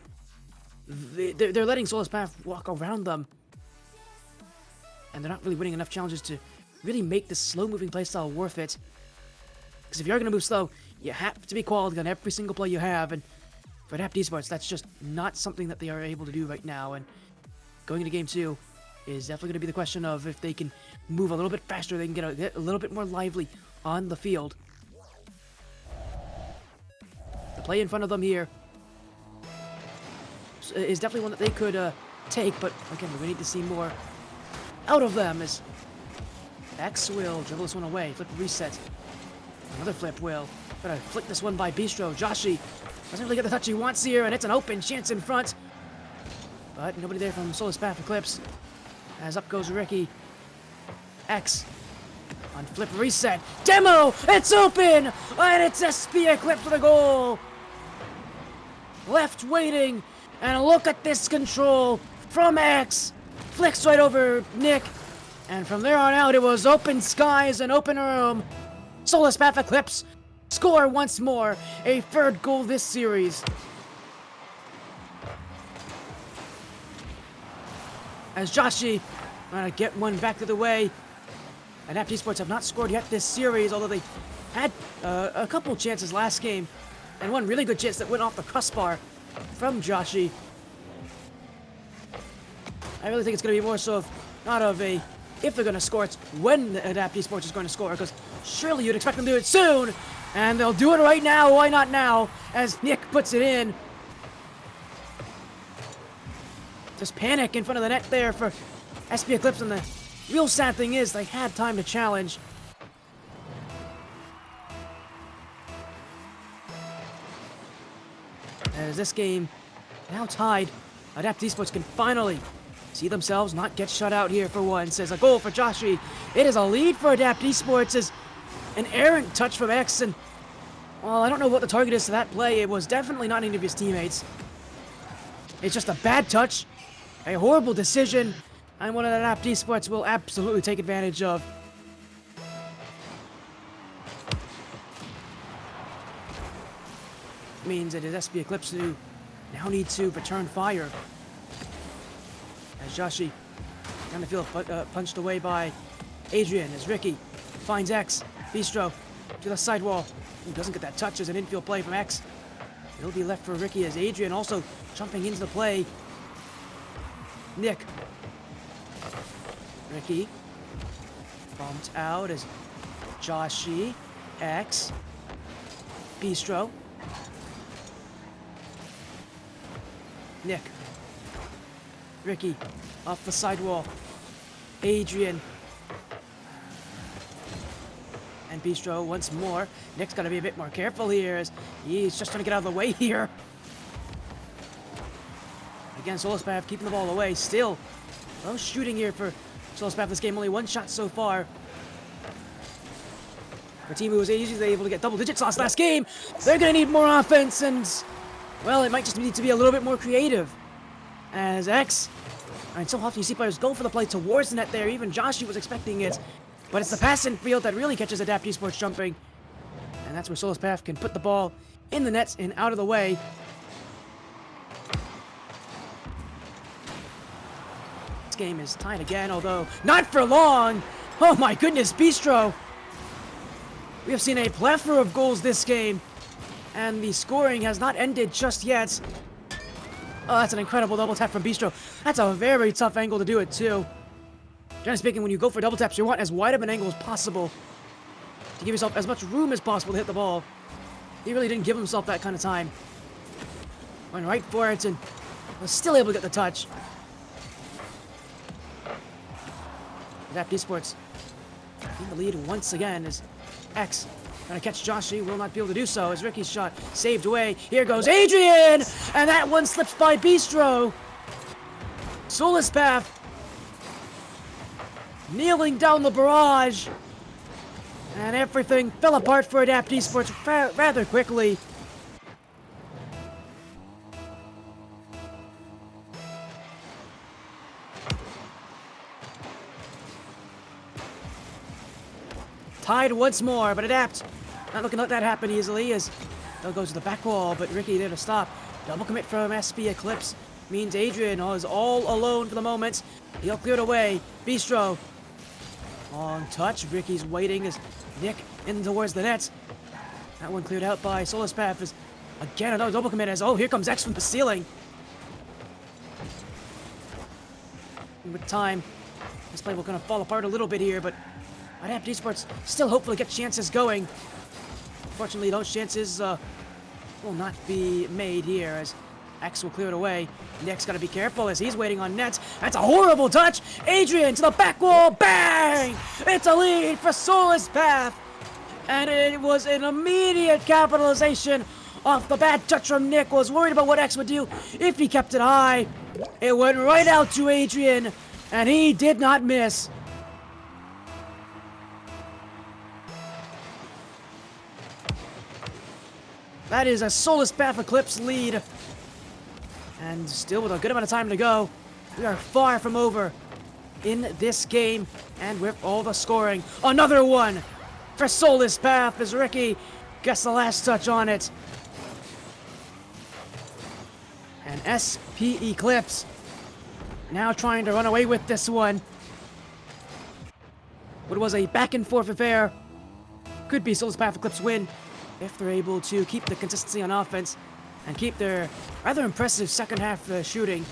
[SPEAKER 1] they're letting Solus Path walk around them. And they're not really winning enough challenges to really make this slow-moving playstyle worth it. Because if you're going to move slow, you have to be quality on every single play you have. And for Esports, that's just not something that they are able to do right now. And going into Game 2 is definitely going to be the question of if they can move a little bit faster, they can get a little bit more lively on the field. The play in front of them here is definitely one that they could take, but again, we need to see more out of them as X will dribble this one away, flip reset. Another flip will. Gotta flick this one by Bistro. Joshi doesn't really get the touch he wants here, and it's an open chance in front. But nobody there from Solus Path Eclipse. As up goes Ricky. X on flip reset. Demo! It's open! And it's SP Eclipse with a goal! Left waiting. And look at this control from X. Flicks right over Nick. And from there on out, it was open skies and open room. Solus Path Eclipse score once more. A 3rd goal this series. As Joshi trying to get one back to the way. And Esports have not scored yet this series, although they had a couple chances last game. And one really good chance that went off the crossbar from Joshi. I really think it's going to be more so of, not of a if they're going to score, it's when Esports is going to score, because surely you'd expect them to do it soon, and they'll do it right now. Why not now? As Nick puts it in. Just panic in front of the net there for SP Eclipse, and the real sad thing is they had time to challenge. As this game now tied, Esports can finally see themselves not get shut out here for once. As a goal for Joshi. It is a lead for Esports as An errant touch from X, and well, I don't know what the target is to that play. It was definitely not any of his teammates. It's just a bad touch, a horrible decision, and one that Apt Esports will absolutely take advantage of. Means it is SB Eclipse who now need to return fire. As Joshi down the field punched away by Adrian as Ricky finds X. Bistro to the sidewall. He doesn't get that touch as an infield play from X. It'll be left for Ricky as Adrian also jumping into the play. Nick. Ricky. Bumped out as Joshi. X. Bistro. Nick. Ricky. Off the sidewall. Adrian. And Bistro once more. Nick's got to be a bit more careful here as he's just trying to get out of the way here. Again, Solispath keeping the ball away. Still, no shooting here for Solispath this game. Only one shot so far. For a team who was usually able to get double digits last game, they're going to need more offense and, well, it might just need to be a little bit more creative. As X, and so often you see players go for the play towards the net there. Even Joshi was expecting it. But it's the pass in field that really catches Adapt Esports jumping. And that's where Solispath can put the ball in the nets and out of the way. This game is tied again, although not for long. Oh my goodness, Bistro. We have seen a plethora of goals this game. And the scoring has not ended just yet. Oh, that's an incredible double tap from Bistro. That's a very tough angle to do it, too. Generally speaking, when you go for double taps, you want as wide of an angle as possible to give yourself as much room as possible to hit the ball. He really didn't give himself that kind of time. Went right for it and was still able to get the touch. Adapt Esports in the lead once again as X trying to catch Joshi, will not be able to do so as Ricky's shot saved away. Here goes Adrian! And that one slips by Bistro. Solispath kneeling down the barrage. And everything fell apart for Adapt Esports rather quickly. Tied once more, but Adapt not looking to let that happen easily as they'll go to the back wall, but Ricky there to stop. Double commit from SB Eclipse means Adrian is all alone for the moment. He'll clear it away. Bistro. Long touch. Ricky's waiting as Nick in towards the net. That one cleared out by Solispath as again another double commit as, oh, here comes X from the ceiling. And with time, this play will kind of fall apart a little bit here, but Adapt Esports still hopefully get chances going. Unfortunately, those chances will not be made here as X will clear it away. Nick's got to be careful as he's waiting on net. That's a horrible touch. Adrian to the back wall. Bang! It's a lead for Solispath. And it was an immediate capitalization off the bad touch from Nick. Was worried about what X would do if he kept it high. It went right out to Adrian, and he did not miss. That is a Solispath Eclipse lead. And still with a good amount of time to go, we are far from over in this game. And with all the scoring, another one for Solispath as Ricky gets the last touch on it. And SP Eclipse now trying to run away with this one. What was a back and forth affair could be Solispath Eclipse win if they're able to keep the consistency on offense and keep their rather impressive second half shooting.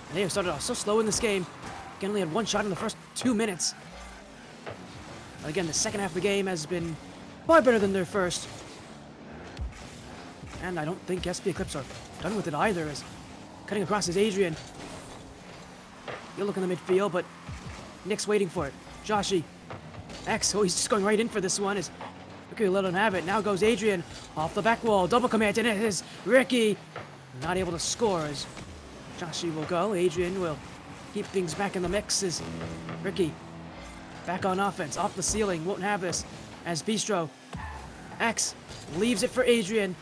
[SPEAKER 1] And they have started off so slow in this game. Again, only had one shot in the first 2 minutes. But again, the second half of the game has been far better than their first. And I don't think SP Eclipse are done with it either, as cutting across is Adrian. He'll look in the midfield, but Nick's waiting for it. Joshi. X, oh, he's just going right in for this one as Ricky will let him have it. Now goes Adrian off the back wall. Double commit, and it is Ricky not able to score as Joshi will go. Adrian will keep things back in the mix is Ricky. Back on offense, off the ceiling, won't have this. As Bistro, X leaves it for Adrian.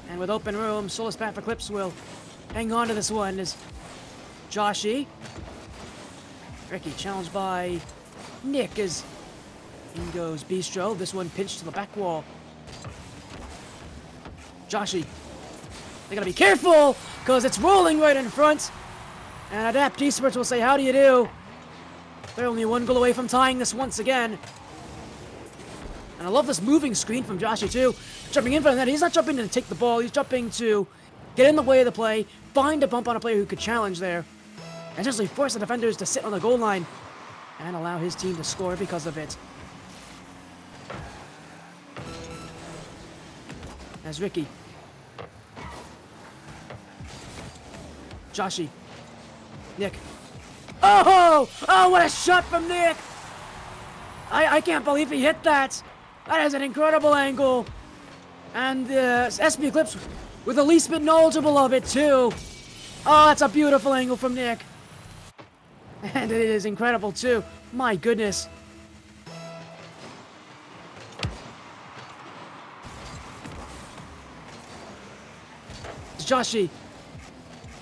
[SPEAKER 1] And with open room, Solus Path Eclipse will hang on to this one as Joshy. Ricky challenged by Nick as in goes Bistro. This one pinched to the back wall. Joshy, they gotta be careful, because it's rolling right in front. And Adapt Esports will say, how do you do? They're only one goal away from tying this once again. And I love this moving screen from Joshy too. Jumping in front of that, he's not jumping to take the ball, he's jumping to get in the way of the play, find a bump on a player who could challenge there, and essentially force the defenders to sit on the goal line and allow his team to score because of it. As Ricky. Joshy. Nick. Oh! Oh, what a shot from Nick! I can't believe he hit that! That is an incredible angle! And SP Eclipse with the least bit knowledgeable of it, too! Oh, that's a beautiful angle from Nick! And it is incredible, too. My goodness. Joshy.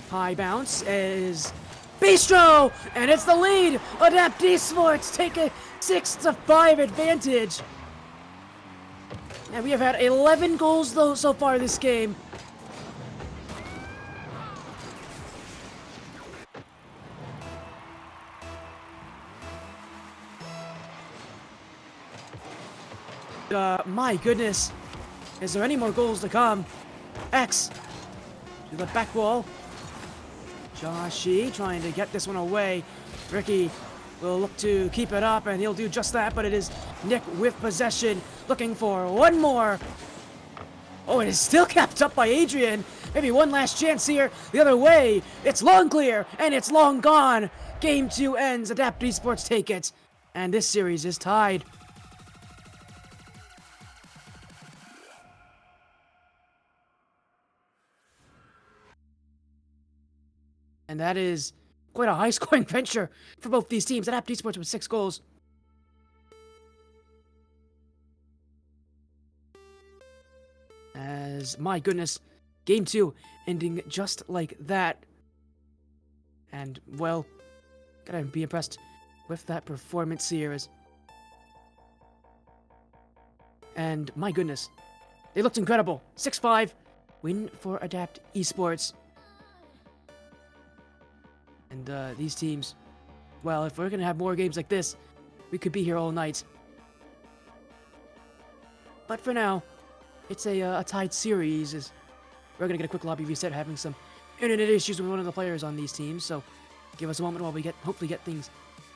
[SPEAKER 1] High bounce is Bistro! And it's the lead! Adapt Esports take a 6-5 advantage. And we have had 11 goals though so far this game. My goodness. Is there any more goals to come? X to the back wall. Joshy trying to get this one away. Ricky will look to keep it up, and he'll do just that, but it is Nick with possession, looking for one more. Oh, it is still kept up by Adrian. Maybe one last chance here. The other way. It's long clear, and it's long gone. Game 2 ends. Adapt Esports take it. And this series is tied. And that is quite a high-scoring venture for both these teams. Adapt Esports with 6 goals. As, my goodness, Game 2 ending just like that. And, well, gotta be impressed with that performance here. And, my goodness, they looked incredible. 6-5, win for Adapt Esports. And these teams, well, if we're going to have more games like this, we could be here all night. But for now, it's a tied series. We're going to get a quick lobby reset, having some internet issues with one of the players on these teams. So give us a moment while we hopefully get things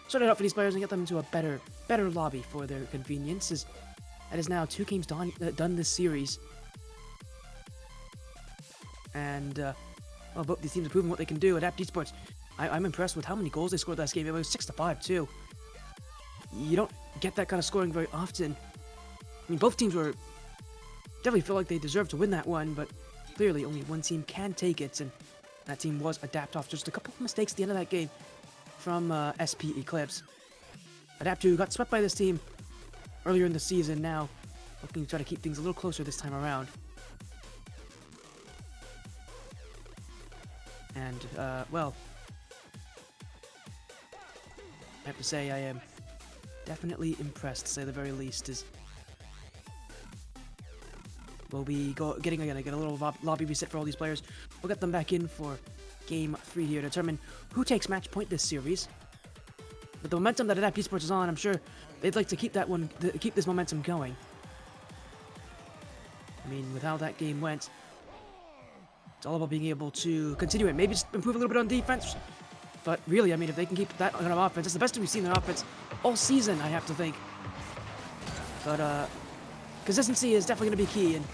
[SPEAKER 1] sorted out for these players and get them into a better lobby for their convenience. That is now 2 games done this series. And, well, both these teams are proving what they can do. Adapt Esports, I'm impressed with how many goals they scored last game. It was 6-5, too. You don't get that kind of scoring very often. I mean, both teams definitely feel like they deserve to win that one, but clearly only one team can take it, and that team was Adapt off just a couple of mistakes at the end of that game from SP Eclipse. Adapt, who got swept by this team earlier in the season, now looking to try to keep things a little closer this time around. And, well, I have to say I am definitely impressed, to say the very least. We'll be getting a little lobby reset for all these players. We'll get them back in for Game 3 here to determine who takes match point this series. With the momentum that Adapt Esports is on, I'm sure they'd like to keep keep this momentum going. I mean, with how that game went, it's all about being able to continue it. Maybe just improve a little bit on defense. But really, I mean, if they can keep that kind of offense, it's the best we've seen in offense all season, I have to think. But, consistency is definitely going to be key, and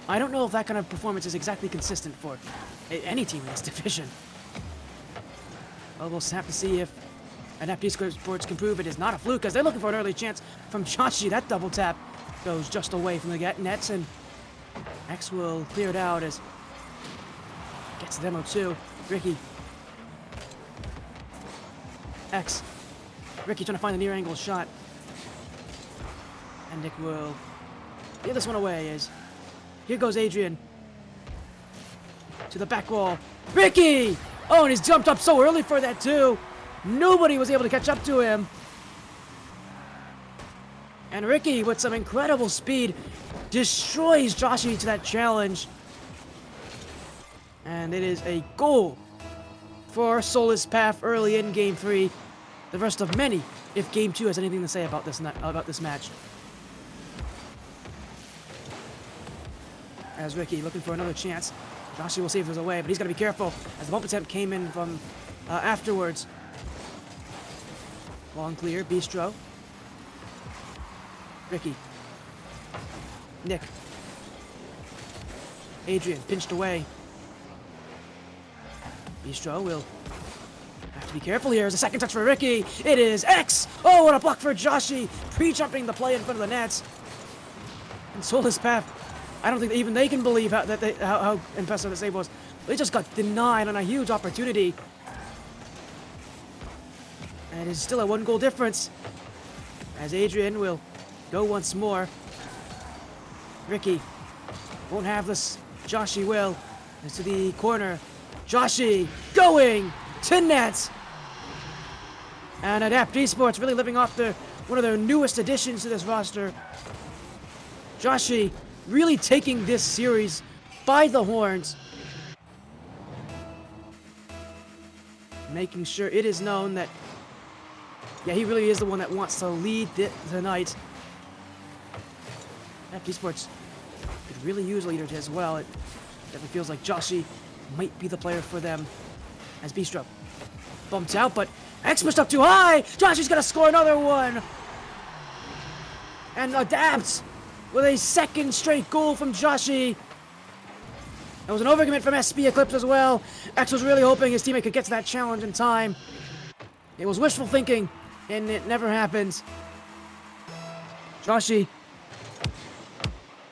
[SPEAKER 1] I don't know if that kind of performance is exactly consistent for any team in this division. Well, we'll have to see if Adapt Esports can prove it is not a fluke, because they're looking for an early chance from Joshy. That double tap goes just away from the nets, and X will clear it out as gets the demo too. Ricky. X. Ricky trying to find the near angle shot. And Nick will get this one away as here goes Adrian. To the back wall. Ricky! Oh, and he's jumped up so early for that too. Nobody was able to catch up to him. And Ricky, with some incredible speed, destroys Joshi to that challenge. And it is a goal for Soulless Path early in Game 3. The first of many, if Game 2 has anything to say about this match. As Ricky looking for another chance. Joshi will see if there's a way, but he's got to be careful as the bump attempt came in from afterwards. Long clear, Bistro. Ricky. Nick. Adrian pinched away. Bistro will have to be careful here. There's a second touch for Ricky. It is X. Oh, what a block for Joshi. Pre-jumping the play in front of the nets. And Soulless Path, I don't think even they can believe how impressive the save was. They just got denied on a huge opportunity. And it is still a 1-goal difference. As Adrian will go once more. Ricky won't have this. Joshi will. It's to the corner. Joshi going to net. And Adapt Esports really living off one of their newest additions to this roster. Joshi really taking this series by the horns. Making sure it is known that, yeah, he really is the one that wants to lead tonight. Adapt Esports could really use a leader as well. It definitely feels like Joshi might be the player for them. As Bistro bumped out, but X pushed up too high. Joshi's gonna score another one. And Adapt with a second straight goal from Joshi. That was an overcommit from SB Eclipse as well. X was really hoping his teammate could get to that challenge in time. It was wishful thinking, and it never happened. Joshi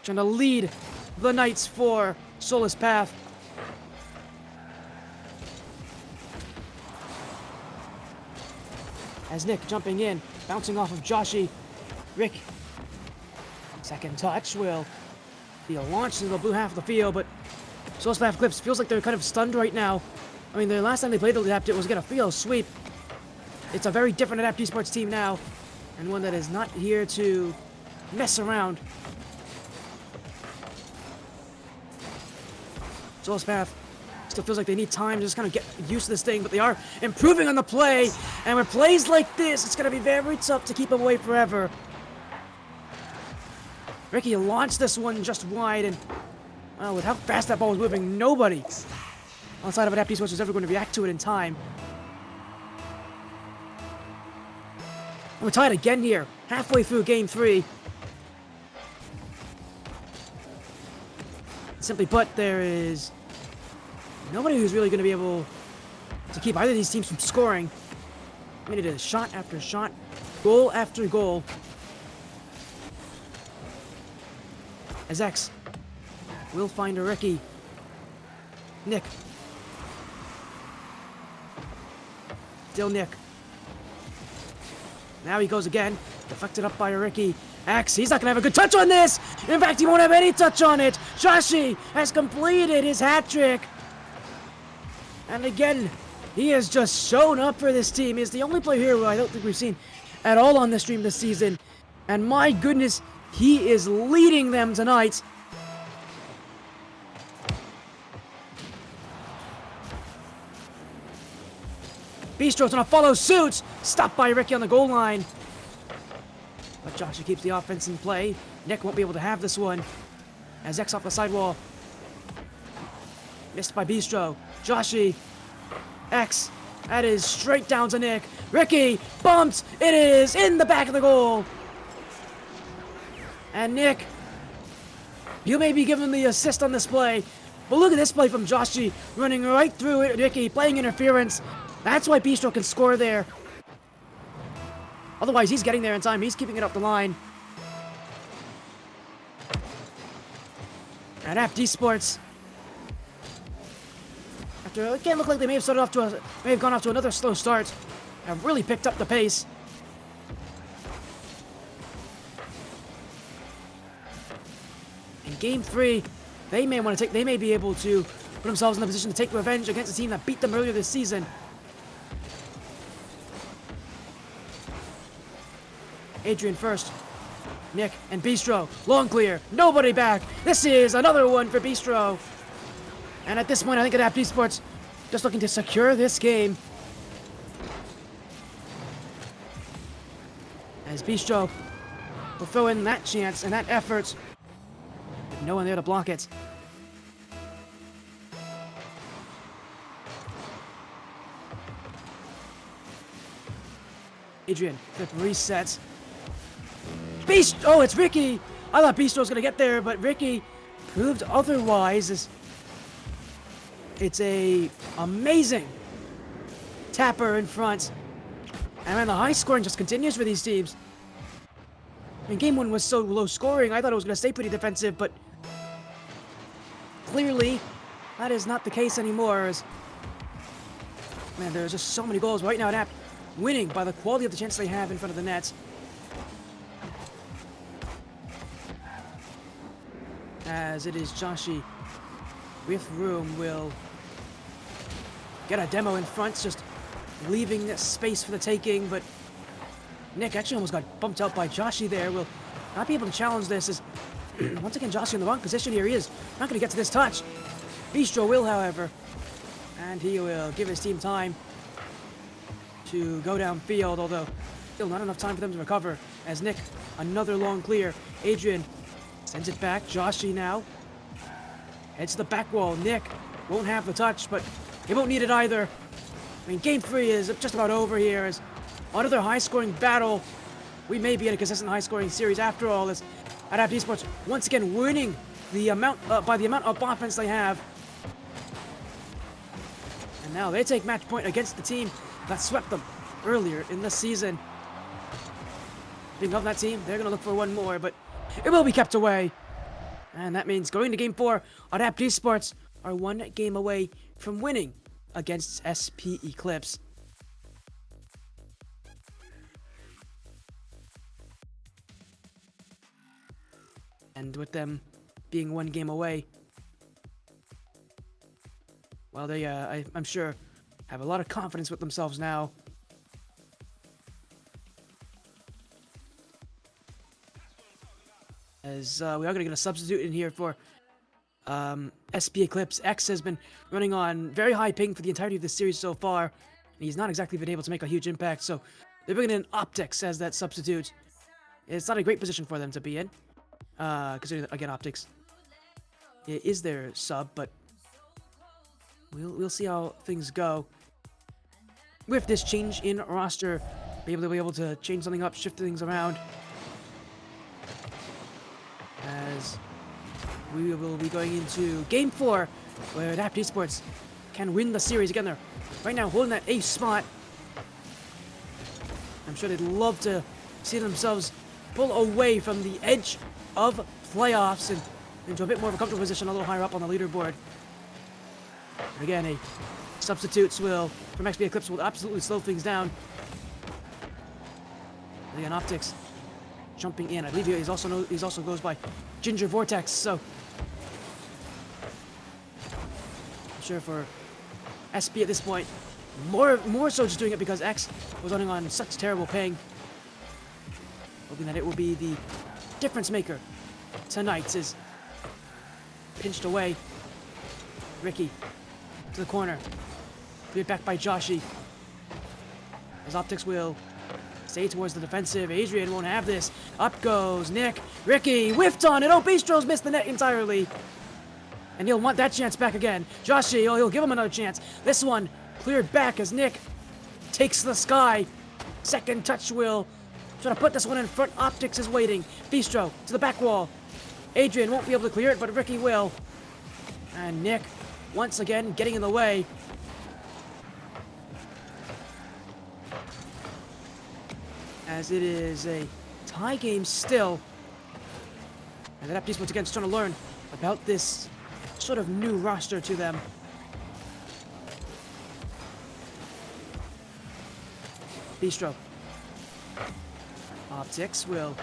[SPEAKER 1] trying to lead the Knights for Soulless Path. As Nick jumping in, bouncing off of Joshi. Rick. Second touch will be a launch into the blue half of the field, but Soulless Path Eclipse feels like they're kind of stunned right now. I mean, the last time they played the Adapt, it was going to feel a sweep. It's a very different Adapt Esports team now, and one that is not here to mess around. Soulless Path still feels like they need time to just kind of get used to this thing, but they are improving on the play, and with plays like this, it's going to be very tough to keep them away forever. Ricky launched this one just wide, and well, with how fast that ball was moving, nobody outside of Adapt Esports was ever going to react to it in time. And we're tied again here, halfway through Game 3. Simply put, there is nobody who's really going to be able to keep either of these teams from scoring. I mean, it is shot after shot, goal after goal. As X will find a Ricky. Nick. Still Nick. Now he goes again. Deflected up by a Ricky. X, he's not going to have a good touch on this. In fact, he won't have any touch on it. Joshi has completed his hat trick. And again, he has just shown up for this team. He's the only player here who I don't think we've seen at all on this stream this season. And my goodness, he is leading them tonight. Bistro's gonna follow suit. Stopped by Ricky on the goal line. But Joshi keeps the offense in play. Nick won't be able to have this one. As X off the sidewall. Missed by Bistro. Joshi. X. That is straight down to Nick. Ricky bumped. It is in the back of the goal. And Nick, you may be given the assist on this play, but look at this play from Joshi, running right through it. Ricky playing interference. That's why Bistro can score there. Otherwise, he's getting there in time. He's keeping it up the line. And Adapt Esports, after it can't look like they may have gone off to another slow start. have really picked up the pace. In Game 3, they may be able to put themselves in the position to take revenge against a team that beat them earlier this season. Adrian first. Nick and Bistro. Long clear. Nobody back. This is another one for Bistro. And at this point, I think Adapt Esports just looking to secure this game. As Bistro will throw in that chance and that effort. No one there to block it. Adrian, flip reset. Beast! Oh, it's Ricky! I thought Bistro was gonna get there, but Ricky proved otherwise. It's a amazing tapper in front. And man, the high scoring just continues for these teams. I mean, game 1 was so low scoring, I thought it was gonna stay pretty defensive, but clearly that is not the case anymore. Man, there's just so many goals right now. Adapt winning by the quality of the chance they have in front of the net. As it is Joshi with room will get a demo in front, just leaving space for the taking, but Nick actually almost got bumped out by Joshi there. Will not be able to challenge this as once again Joshi in the wrong position here. He is not going to get to this touch. Bistro will, however, and he will give his team time to go downfield, although still not enough time for them to recover. As Nick, another long clear. Adrian sends it back. Joshi now heads to the back wall. Nick won't have the touch, but he won't need it either. I mean, Game 3 is just about over here. As another high-scoring battle. We may be in a consistent high-scoring series after all. As Adapt Esports once again winning the amount by the amount of offense they have. And now they take match point against the team that swept them earlier in the season. Being of that team, they're going to look for one more, but it will be kept away. And that means going to Game 4, Adapt Esports are one game away from winning against SP Eclipse. And with them being one game away, well, they, I'm sure, have a lot of confidence with themselves now. As we are going to get a substitute in here for SP Eclipse. X has been running on very high ping for the entirety of this series so far, and he's not exactly been able to make a huge impact, so they're bringing in Optics as that substitute. It's not a great position for them to be in, considering that, again, Optics is their sub, but we'll see how things go. With this change in roster, be able to change something up, shift things around. As we will be going into Game 4, where Adapt Esports can win the series. Again, they're right now holding that ace spot. I'm sure they'd love to see themselves pull away from the edge of playoffs and into a bit more of a comfortable position, a little higher up on the leaderboard. But again, a substitutes will, from XP Eclipse, will absolutely slow things down. And again, Optics jumping in. I believe he's also goes by Ginger Vortex, so I'm sure for SP at this point, more so just doing it because X was running on such terrible ping. Hoping that it will be the difference maker tonight. Is pinched away. Ricky to the corner. Cleared back by Joshi. As Optics will stay towards the defensive. Adrian won't have this. Up goes Nick. Ricky whiffed on it. Oh, Bistro's missed the net entirely. And he'll want that chance back again. Joshi, oh, he'll give him another chance. This one cleared back as Nick takes the sky. Second touch will try to put this one in front. Optics is waiting. Bistro to the back wall. Adrian won't be able to clear it, but Ricky will. And Nick, once again, getting in the way. As it is a tie game still. And Adapt Esports again is trying to learn about this sort of new roster to them. Bistro. Optics will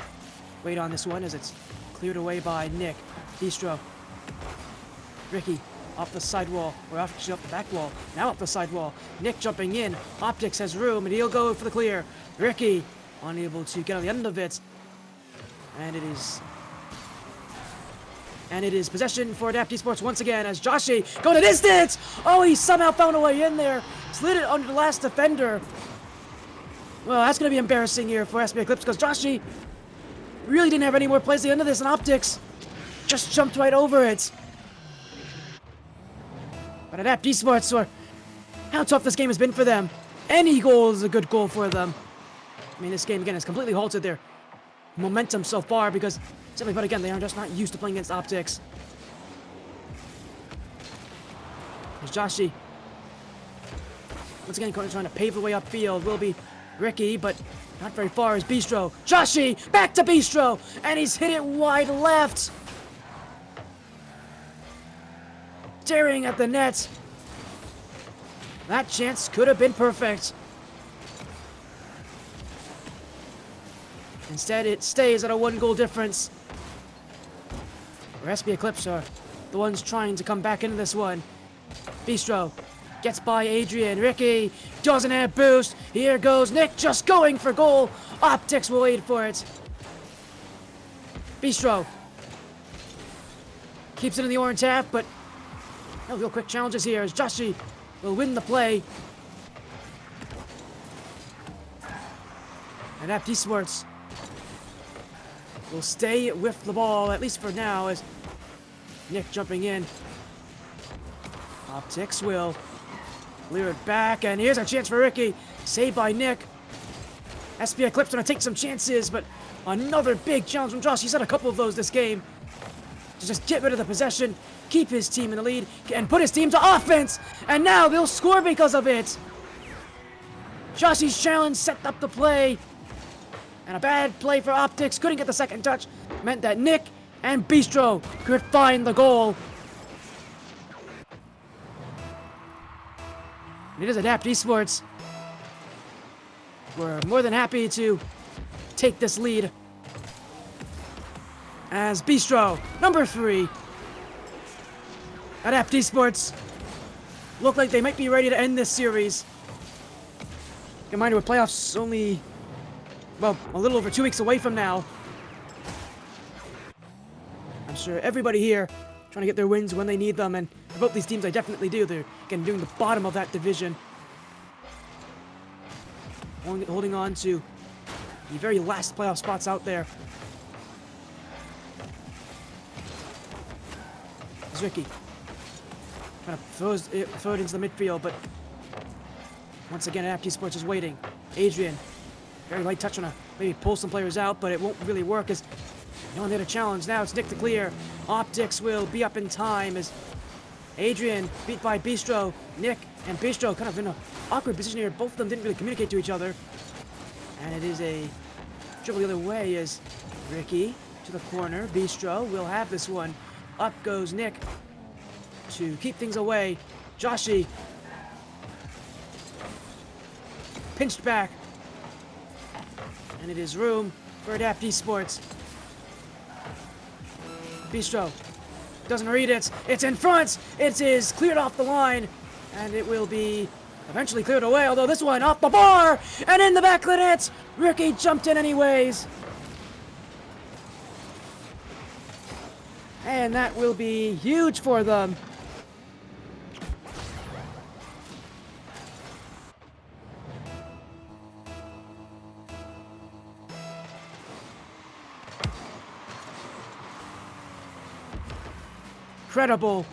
[SPEAKER 1] wait on this one as it's cleared away by Nick. Bistro. Ricky off the sidewall, or actually off the back wall. Now off the sidewall. Nick jumping in. Optics has room, and he'll go for the clear. Ricky unable to get on the end of it. And it is possession for Adapt Esports once again as Joshi going the distance! Oh, he somehow found a way in there. Slid it under the last defender. Well, that's going to be embarrassing here for SB Eclipse because Joshi really didn't have any more plays at the end of this, and Optics just jumped right over it. But Adapt Esports, or how tough this game has been for them. Any goal is a good goal for them. I mean, this game, again, has completely halted their momentum so far because, simply put, again, they are just not used to playing against Optics. There's Joshi. Once again, trying to pave the way upfield will be Ricky, but not very far is Bistro. Joshi, back to Bistro, and he's hit it wide left. Staring at the net. That chance could have been perfect. Instead, it stays at a 1-goal difference. Where SB Eclipse are the ones trying to come back into this one. Bistro gets by Adrian. Ricky doesn't have boost. Here goes Nick just going for goal. Optics will wait for it. Bistro keeps it in the orange half, but no real quick challenges here as Joshi will win the play. And Adapt Esports will stay with the ball, at least for now, as Nick jumping in. Optics will clear it back, and here's a chance for Ricky. Saved by Nick. SB Eclipse gonna take some chances, but another big challenge from Josh. He's had a couple of those this game. To just get rid of the possession, keep his team in the lead, and put his team to offense. And now they'll score because of it. Joshy's challenge set up the play. And a bad play for Optics. Couldn't get the second touch. Meant that Nick and Bistro could find the goal. And it is Adapt Esports. We're more than happy to take this lead. As Bistro, number 3. Adapt Esports look like they might be ready to end this series. Keep in mind, with playoffs only, well, a little over 2 weeks away from now. I'm sure everybody here trying to get their wins when they need them, and for both these teams, I definitely do. They're, again, doing the bottom of that division. Holding on to the very last playoff spots out there. It's Ricky. Kind of throw it into the midfield, but once again, Adapt Esports is waiting. Adrian, very light touch on to maybe pull some players out, but it won't really work as no one there to challenge. Now it's Nick to clear. Optics will be up in time as Adrian beat by Bistro. Nick and Bistro kind of in an awkward position here. Both of them didn't really communicate to each other. And it is a dribble the other way as Ricky to the corner. Bistro will have this one. Up goes Nick to keep things away. Joshi pinched back. And it is room for Adapt Esports. Bistro doesn't read it. It's in front. It is cleared off the line. And it will be eventually cleared away. Although this one off the bar. And in the back of the net. Ricky jumped in anyways. And that will be huge for them. Incredible.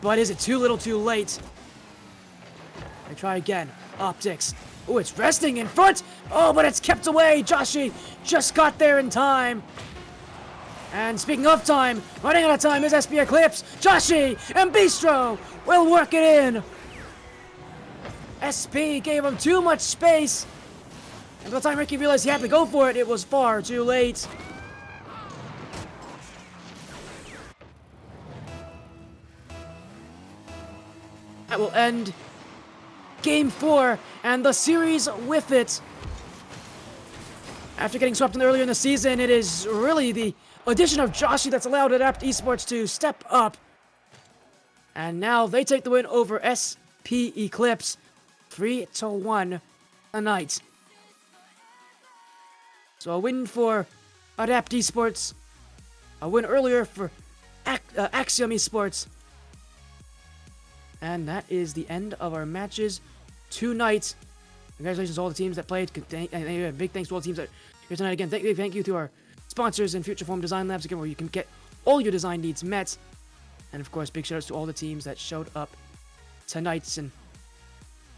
[SPEAKER 1] But is it too little too late? I try again. Optics. Oh, it's resting in front. Oh, but it's kept away. Joshi just got there in time. And speaking of time, running out of time is SB Eclipse. Joshi and Bistro will work it in. SP gave him too much space. And by the time Ricky realized he had to go for it, it was far too late. That will end Game 4, and the series with it. After getting swept in earlier in the season, it is really the addition of Joshi that's allowed Adapt Esports to step up. And now they take the win over SP Eclipse, 3-1 tonight. So a win for Adapt Esports, a win earlier for Axiom Esports. And that is the end of our matches tonight. Congratulations to all the teams that played. And big thanks to all the teams that are here tonight. Again, thank you to our sponsors and Future Form Design Labs, again, where you can get all your design needs met. And of course, big shout outs to all the teams that showed up tonight. And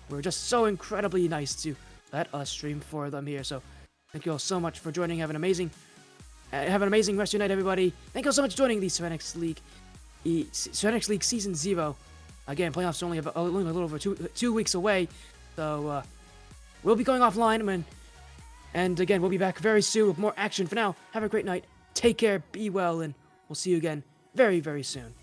[SPEAKER 1] we're just so incredibly nice to let us stream for them here. So thank you all so much for joining. Have an amazing rest of your night, everybody. Thank you all so much for joining the Serenyx League, Serenyx League Season 0. Again, playoffs are only a little over two weeks away, so we'll be going offline, and again, we'll be back very soon with more action. For now, have a great night, take care, be well, and we'll see you again very, very soon.